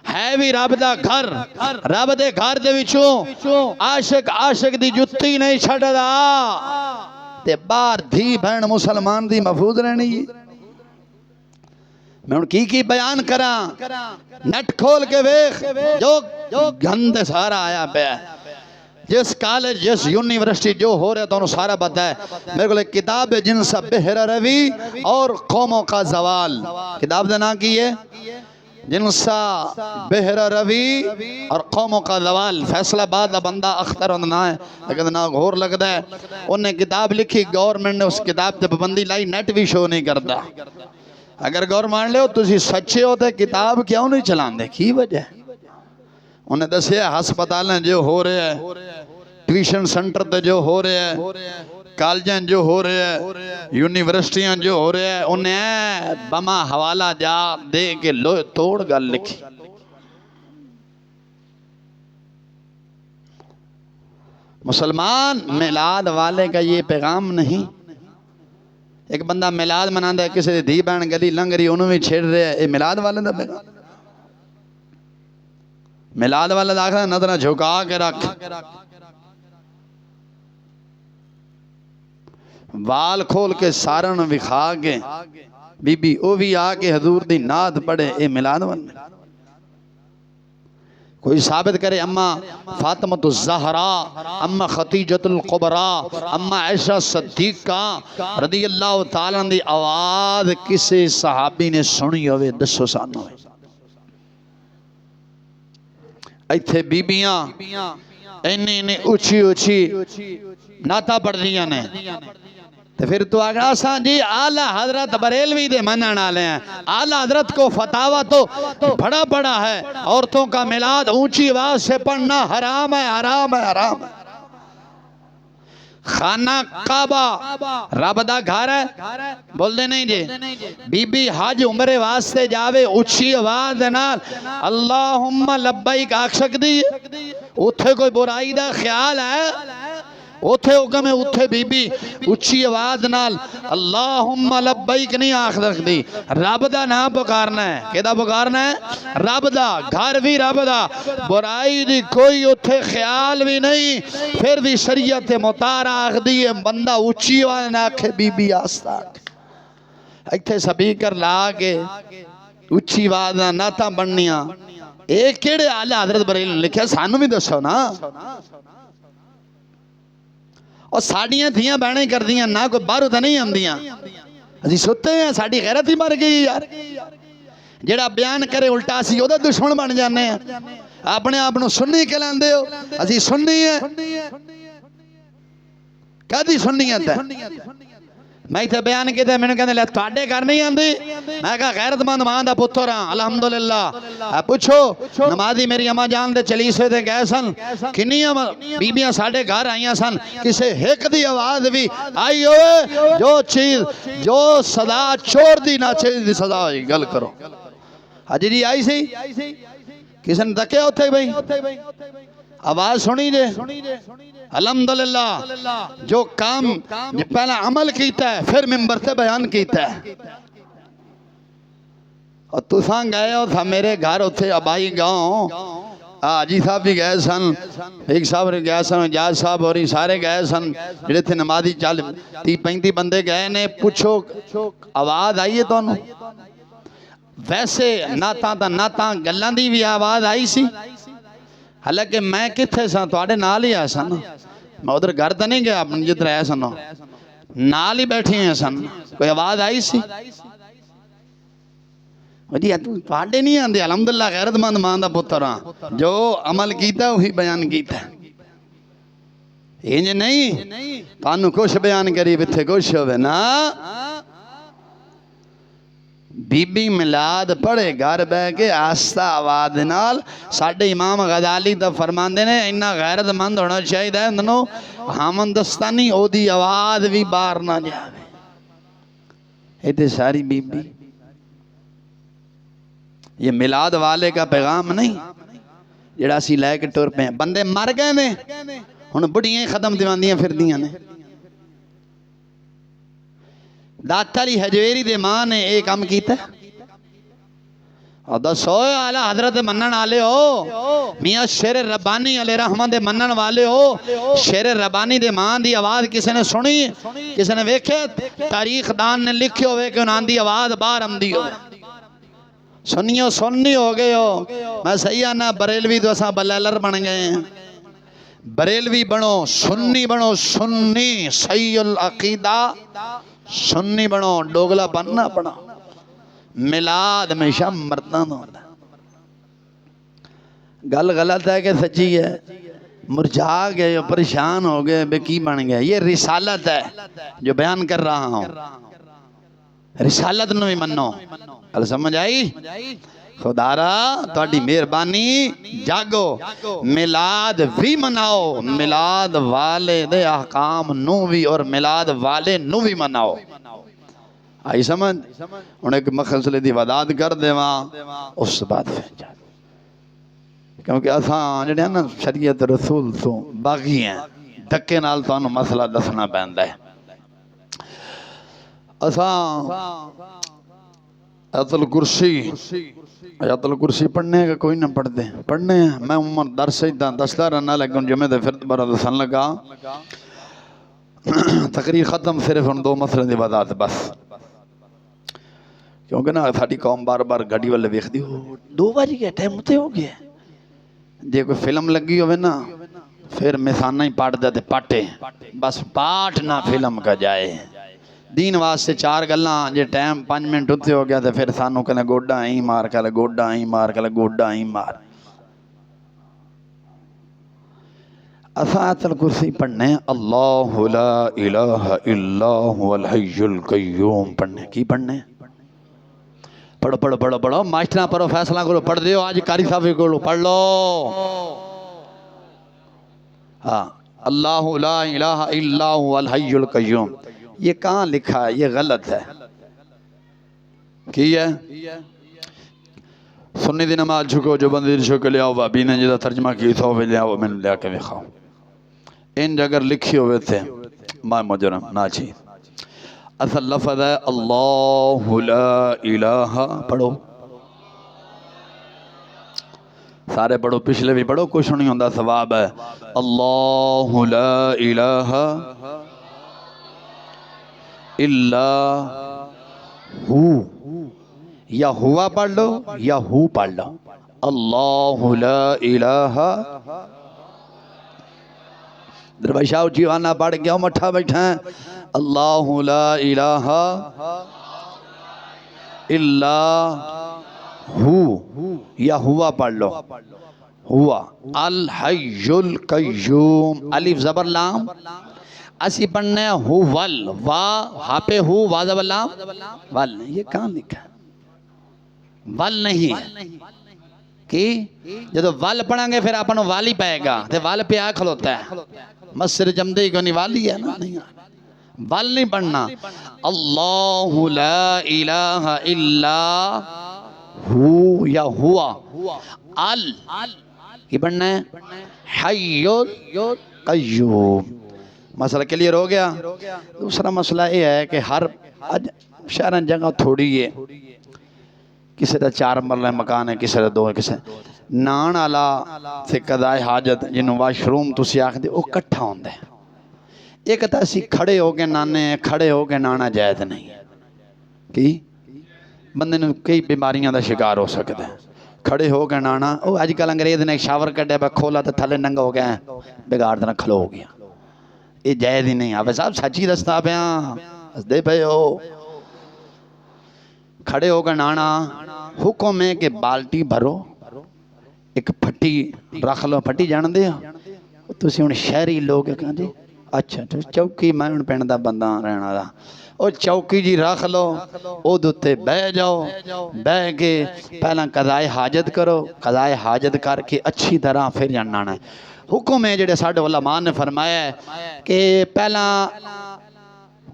ہے بھی رب دا گھر، رب دے گھر دے وچوں عاشق دی جتی نہیں چھڑ دا تے بار دھی بہن مسلمان دی محفوظ رہنی۔ میں ان کی بیان کراں، نٹ کھول کے ویخ جو گند سارا آیا پہ ہے، جس کالج جس یونیورسٹی جو ہو رہا تو انہوں سارا پتہ ہے۔ میرے کو ایک کتاب ہے جن سا بحر روی اور قوموں کا زوال، کتاب دا نام کی ہے جن سا بحر روی اور قوموں کا زوال، فیصلہ آباد دا بندہ اختر ہوندہ نام ہے لیکن نام غور لگتا ہے۔ انہیں کتاب لکھی، گورنمنٹ نے اس کتاب تے پابندی لائی، نیٹ بھی شو نہیں کرتا۔ اگر گور مان لے ہو تسی سچے ہوتے کتاب کیوں نہیں چلان دے؟ کی وجہ ہے؟ انہیں دسیا ہسپتالیں جو ہو رہے ہیں، ٹیوشن سنٹر تے جو ہو رہے ہیں، کالجیں جو ہو رہے ہیں، یونیورسٹیاں جو ہو رہے ہیں، انہیں بما حوالہ جا دے کے لوہ توڑ گل لکھی۔ مسلمان میلاد والے کا یہ پیغام نہیں۔ ایک بندہ میلاد مناندہ ہے، کسی دی بہن گلی لنگ رہی انہوں بھی چھیڑ رہے ہیں، یہ میلاد والے دا پیغام؟ میلاد والا داخلہ نظرہ جھکا کے رکھ، وال کھول کے سارن وکھا کے بی بی او بھی آ کے حضور دی نعت پڑھے، اے میلاد والا؟ کوئی ثابت کرے اما فاطمۃ الزہرا، اما خدیجۃ القبرا، اما عائشہ صدیقہ رضی اللہ تعالیٰ دی آواز کسی صحابی نے سنی ہوئے؟ دسو سانو۔ ایتھے بیبیاں انہیں اچھی ناتا پڑھ دیا نے، تو پھر تو آگا آسان جی اعلیٰ حضرت بریلوی دے منن والے ہیں، اعلیٰ حضرت کو فتاوہ تو بڑا بڑا ہے، عورتوں کا میلاد اونچی آواز سے پڑھنا حرام ہے، حرام ہے، حرام ہے۔ خانہ کعبہ رب دا گھر ہے، بول دے نہیں جی؟ بی بی حج عمرے واسطے جاوے اچھی آواز نال اللہم لبیک آکھ سکتی ہے؟ اتھے کوئی برائی دا خیال ہے؟ اوتھے حکم ہے اتھے بی بی اچھی آواز نال اللہم لبیک نہیں آخ رکھدی، رب دا نام پکارنا ہے، کیدا پکارنا ہے؟ رب دا، گھر بھی رب دا، برائی دی کوئی اتھے خیال بھی نہیں، پھر بھی شریعت مطار آخ دی ہے بندہ اچھی آواز نہ آکھے بی بی آستہ آکھے، ایتھے سپیکر لا کے اچھی آواز نہ ناتاں بننیاں، ایک کیڑے آلہ حضرت بریل نے لکھا سانو بھی دسو نا، اور ساڑیاں تھیاں بہنیں کر دیاں نہ کوئی بارو تا نہیں ہم دیاں، اسی ستے ہیں ساڑی غیرت ہی مر گئی یار، جیڑا بیان کرے الٹا سی او دا دشمن بن جانے ہیں، اپنے اپنوں سنی کے لیندے ہو، اسی سنی ہیں، کدی سنی ہیں تے میں تے بیان کیتے میں نے کہنے لے تواڈے گھر نہیں آندی، میں کہا غیرت مند ماں دا پتر ہاں الحمدللہ، پوچھو نمازی میری اما جان دے چلیسے دے گئے سن، کنیاں بیبیاں ساڑھے گھر آئیاں سن، کسے ہک دی آواز بھی آئی ہوئے، جو چیز جو صدا چور دی نہ چیز دی صدا ہوئی گل کرو، حجی جی آئی سی کسی نے دکے ہوتے بھئی آواز سنی جے الحمدللہ جو کام پہلا عمل کیتا ہے پھر ممبر سے بیان کیتا ہے، اور تُساں گئے ہو تھا میرے گھر ہوتے ابائی گاؤں، آجی صاحب بھی گئے سن، ایک صاحب گئے سن، جاز صاحب اور سارے گئے سن، جڑے تھے نمازی 30-35 بندے گئے نے، پوچھو آواز آئیے تو انہوں ویسے ناتاں گلان دی بھی آواز آئی سی، حالانکہ میں کتھے سن تو آڑے نال ہی آئے سن، میں ادھر گھر تا نہیں گیا اپنے جدھر آئے سن، نال ہی بیٹھی ہیں سن، کوئی آواز آئی سی، وجہ تو آڑے نہیں آندے الحمدللہ غیرت مند مان دا پتراں، جو عمل کیتا وہی بیان کیتا انج نہیں تانوں کچھ بیان کری بتھے کچھ ہوئے نا، بی بی ملاد پڑھے گھر بے کے آستہ آواز نال، ساڑھے امام غزالی تا فرماندے نے انہا غیرت مند ہونا چاہید ہے اندنو حامن دستانی او دی آواز بھی بار نہ جاوے، ایتے ساری بی بی یہ ملاد والے کا پیغام نہیں، جڑا سی لے کے ٹور پہ ہیں بندے مر گئے نے انہوں بڑیاں ختم دیواندیاں پھر دیاں نے، داتا علی حجویری دے ماں نے ایک کام کیتا ہے اور دسوئے آلہ حضرت منن آلے ہو، میاں شیر ربانی علیہ رحمن دے منن والے ہو، شیر ربانی دے ماں دی آواز کسے نے سنی، کسے نے ویکھے، تاریخ دان نے لکھے ہوئے کہ انہاں دی آواز بار ہم دی ہوئے، سنیو سننی ہو گئے ہو، میں صحیح نا بریلوی تو اساں بلیلر بن گئے ہیں، بریلوی بنو سنی صحیح العقیدہ سنی بنو ڈوگلا بننا پڑا، ملاد میں شام مردان ہوتا گل غلط ہے کہ سچی ہے، مرجھا گئے پریشان ہو گئے بے کی بن گئے، یہ رسالت ہے جو بیان کر رہا ہوں، رسالت نوی منو، کل سمجھ آئی؟ خدا را تواڈی مہربانی جاگو، ملاد بھی مناؤ، ملاد والے دے احکام نو بھی اور ملاد والے نو بھی مناؤ، آئی سمجھ؟ انہیں ایک مخصلے دی وداد کر دے وہاں اس بات پھر جا کیونکہ اساں جڑے ہیں نا شریعت رسول تو باغی ہیں، دکے نال تو انہوں مسئلہ دسنا پہندا ہے، اساں آیت الکرسی پڑھنے کا کوئی نہ پڑھ دے پڑھنے ہیں، میں عمر درس سجدہ دستا رہنا لیکن جمعہ دے پھر برا دسن لگا، تقریر ختم صرف ان 2 مسئلے دی وضاحت بس، کیونکہ نا ساڑی قوم بار بار گھڑی والے ویخ دی 2 بج گئے ٹائم ہوتے ہو گئے، جے کوئی فلم لگی ہوئے نا پھر مثانہ ہی پاٹ دیتے پاٹے، بس پاٹ نہ فلم کا جائے، دین واسطے 4 گلاں جے ٹائم 5 منٹ ہوتے ہو گیا تو پھر سانو کہنے گوڑا ہی مار کہلے گوڑا ہی مار کہلے گوڑا ہی مار، اساں آیت الکرسی پڑھنے اللہ لا الہ الا هو الحی القیوم پڑھنے، کی پڑھنے؟ پڑھو ماسٹرہ پڑھو فیصلہ کرو پڑھ دیو، آج کاری صاحب کو پڑھ لو، اللہ لا الہ الا هو الحی القیوم، یہ کہاں لکھا ہے؟ یہ غلط ہے، کی ہے؟ سنی دی نماز چھکو جو بندی چھکو لے آؤ بابی نے جدہ ترجمہ کی سو بھی لے آؤ میں نے لے آ کے بکھاؤ، انج اگر لکھی ہوئے تھے میں مجرم ناچی اصل لفظ ہے اللہ لا الہ پڑھو سارے پڑھو پچھلے بھی پڑھو کچھ نہیں ہوندہ ثواب ہے اللہ لا الہ الا ہو یا ہوا پڑھ لو یا ہو پڑھ لو اللہ لا الہ دربائی شاہ جیوانا پڑھ گیا مٹھا بیٹھا ہے اللہ لا الہ الا ہو یا ہوا پڑھ لو ہوا الحی القیوم الف زبر لام اسی پڑھنے ہو ول وا ہاں پہ ہو وا زبر لام ول نہیں یہ کہاں لکھا ہے ول نہیں کہ جب ول پڑھیں گے پھر اپنوں والی پائے گا تو ول پہ آ کھلوتا ہے مصر جمدے ہی کونی والی ہے نا نہیں ول نہیں پڑھنا اللہ لا الہ الا ہو یا ہوا ال یہ پڑھنا ہے حی القیوم مسئلہ کلیئر ہو گیا دوسرا مسئلہ یہ ہے کہ ہر شہران جگہ تھوڑی ہے کسی دا 4 مرلہ مکان ہے کسی دا 2 ہے کسی نان آلا سے قضائے حاجت جنہوں واش روم تو سیاخ دے وہ کٹھا ہوندے ایک تا اسی کھڑے ہو کے نانے کھڑے ہو کے نانا جائز نہیں کی بندے نے کئی بیماریاں دا شکار ہو سکتے ہیں کھڑے ہو کے نانا او آج کل انگریز نے ایک شاور کٹے پہ کھولا تو تھلے ننگا ہو گیا بگاڑ دینا کھلو ہو گیا یہ جائز ہی نہیں آپ صاحب سچی دستا پہ دے پہ ہو کھڑے ہو کے نانا حکم ہے کہ بالٹی بھرو ایک پھٹی رکھ لو پھٹی جان دے تو اسی ان شہری لوگ کہاں جی اچھا چوکی میں ان پینڈا بندہ رہنا رہا اور چوکی جی رکھ لو او دوتے بہ جاؤ بہ کے پہلا قضائے حاجت کرو قضائے حاجت کر کے اچھی طرح پھر جاننا ہے حکم ہے جڑے ساڑھے علماء نے فرمایا ہے کہ پہلا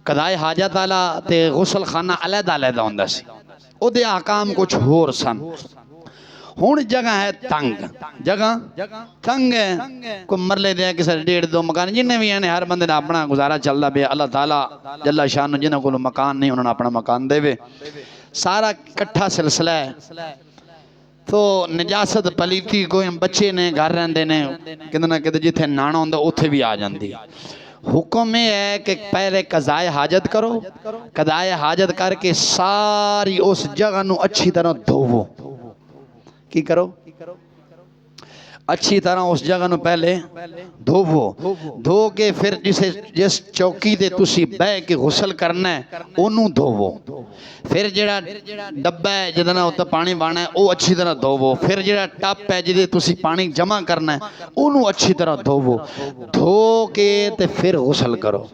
قضائے حاجت والا تے غسل خانہ علیحدہ علیحدہ ہوندہ سی او دے آقام کچھ ہور سن ہون جگہ ہے تنگ جگہ تنگ ہے کوئی مرلے دیا کسی 1.5-2 مکان جنہیں بھی ہیں ہر بندے نے اپنا گزارا چل رہا بے اللہ تعالیٰ جلہ شان جنہیں کو مکان نہیں انہوں نے اپنا مکان دے بے سارا کٹھا سلسلہ ہے تو نجاست پلیتی کوئی بچے نے گھر رہن دینے کتنا کہتے جتھے نانا ہوندہ اتھے بھی آ جاندی حکم ہے کہ پہلے قضائے حاجت کرو قضائے حاجت کر کے ساری اس جگہ نو اچھی طرح دھوو کی کرو اچھی طرح اس جگہ نو پہلے دھوو دھو کے پھر جس چوکی دے تسی بے کے غسل کرنا ہے انہوں دھوو پھر جڑا ڈبہ ہے جدنا ہوتا پانی بانا ہے وہ اچھی طرح دھوو پھر جڑا ٹپ ہے جدے تسی پانی جمع کرنا ہے انہوں اچھی طرح دھوو دھو کے تے پھر غسل کرو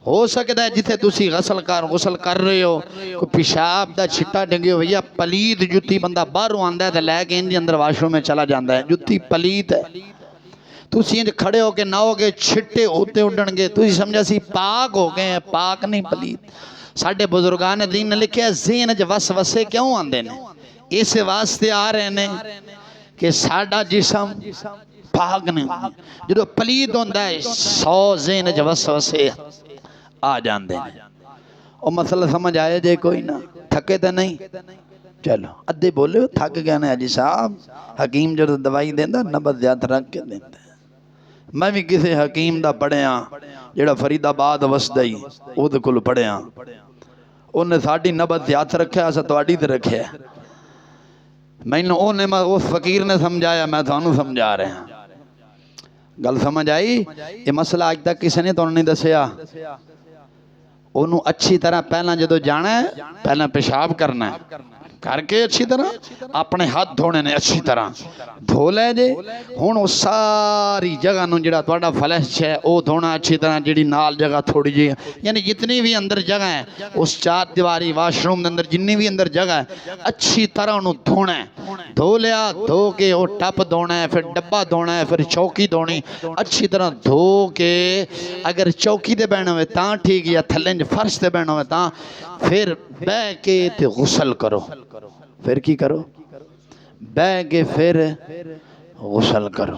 ہو سکتا ہے جتھے تسی غسل کر رہے ہو کوئی پیشاب دا چھٹا ڈنگے ہو یا پلید جتی بندہ باہروں آندہ ہے تو لے کے انجی اندر واشروم میں چلا جاندہ ہے جتی پلید ہے تسی انج کھڑے ہو کے نہ ہو گے چھٹے ہوتے اڈن گے تسی سمجھا سی پاک ہو گئے ہیں پاک نہیں پلید ساڑھے بزرگان دین نے لکھے ہیں ذہن جو وسوسے کیوں آندے نے اس واسطے آ رہے ہیں کہ ساڑھا جسم پاک نہیں جو پلید ہوندہ ہے 100 ذہن جو وسوسے آ جان دیں اور مسئلہ سمجھ آئے جے کوئی نہ تھکے تو نہیں چلو ادھے بولے تھک گیا نا جی صاحب حکیم جو دوائی دیندہ نبض زیادہ رکھ کے دیندہ میں بھی کسی حکیم دا پڑھے ہاں جڑا فرید آباد وسدائی او دے کل پڑھے ہاں انہیں ساڑھی نبض زیادہ رکھے اسا تواڑی دے رکھے میں نے اس فقیر نے سمجھایا میں تھانوں سمجھا رہے ہیں گل سمجھ آئی یہ مسئلہ آج تک کسی نے تو نہیں دسیا انہوں اچھی طرح پہلا جدو جانا ہے پہلا پیشاب کرنا ہے کر کے اچھی طرح اپنے ہاتھ دھونے نے اچھی طرح دھو لے جے ہون وہ ساری جگہ نو جڑا توڑا فلش ہے وہ دھونا اچھی طرح جڑی نال جگہ تھوڑی جی یعنی جتنی بھی اندر جگہ ہے اس 4 دیواری واشروم اندر جنی بھی اندر جگہ ہے اچھی طرح انہوں دھونا ہے دھو لیا دھو کے وہ ٹپ دھونا ہے پھر ڈبہ دھونا ہے پھر چوکی دھونی اچھی طرح دھو کے اگر چوکی دے بہنا ہوئے تاں ٹھیک یا تھلنج فرش دے بہنا ہوئے تاں پھر بے کے تے غسل کرو پھر کی کرو بے کے پھر غسل کرو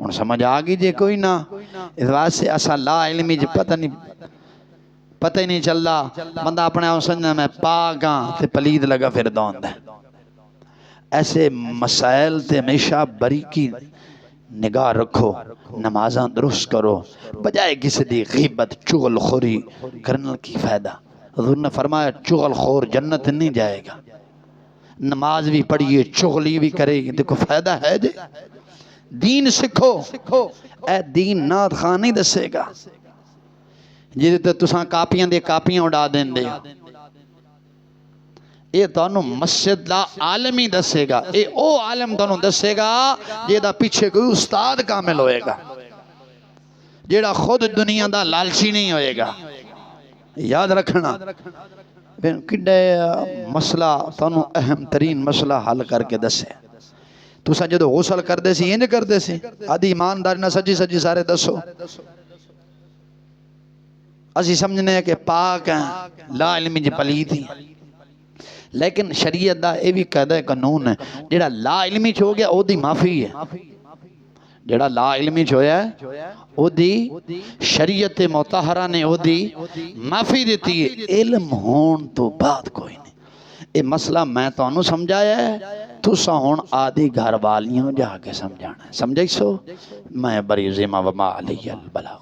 ہن سمجھ آ گئی جے کوئی نہ اس واسطے اسا لا علمی جے پتہ ہی نہیں چلدا بندہ اپنے آپ سمجھنا میں پاک ہاں تے پلید لگا پھر دوندا ایسے مسائل تے ہمیشہ باریکی نگاہ رکھو نمازاں درست کرو بجائے کسی دی غیبت چغل خوری کرنے کی فائدہ حضور نے فرمایا چغل خور جنت نہیں جائے گا نماز بھی پڑھیے چغلی بھی کرے گی دیکھو فائدہ ہے جے دین سکھو اے دین نات خان نہیں دسے گا جی تے تساں کاپیاں دے کاپیاں اڑا دین دے یہ تانوں مسجد دا عالمی دسے گا اے او عالم تانوں دسے گا جے دا پیچھے کوئی استاد کامل ہوئے گا جیڑا خود دنیا دا لالچی نہیں ہوئے گا یاد رکھنا کڈے مسئلہ تانوں اہم ترین مسئلہ حل کر کے دسے تساں جدو غسل کر دے سی انج کر دے سی آدھی ایماندار نہ سجی سجی سارے دسو اسی سمجھنے ہیں کہ پاک ہیں لا علمی جی پلید ہی لیکن شریعت دا اے بھی قاعدہ قانون ہے جڑا لا علمی ہو گیا او دی معافی ہے جڑا لا علمی ہویا ہے او دی شریعت مطہرہ نے او دی معافی دیتی ہے علم ہون تو بعد کوئی نہیں اے مسئلہ میں تو انہوں سمجھایا ہے تو سا ہون آدھی گھر والیوں جا کے سمجھانا ہے سمجھائی سو میں بری ذمہ وما علی البلاغ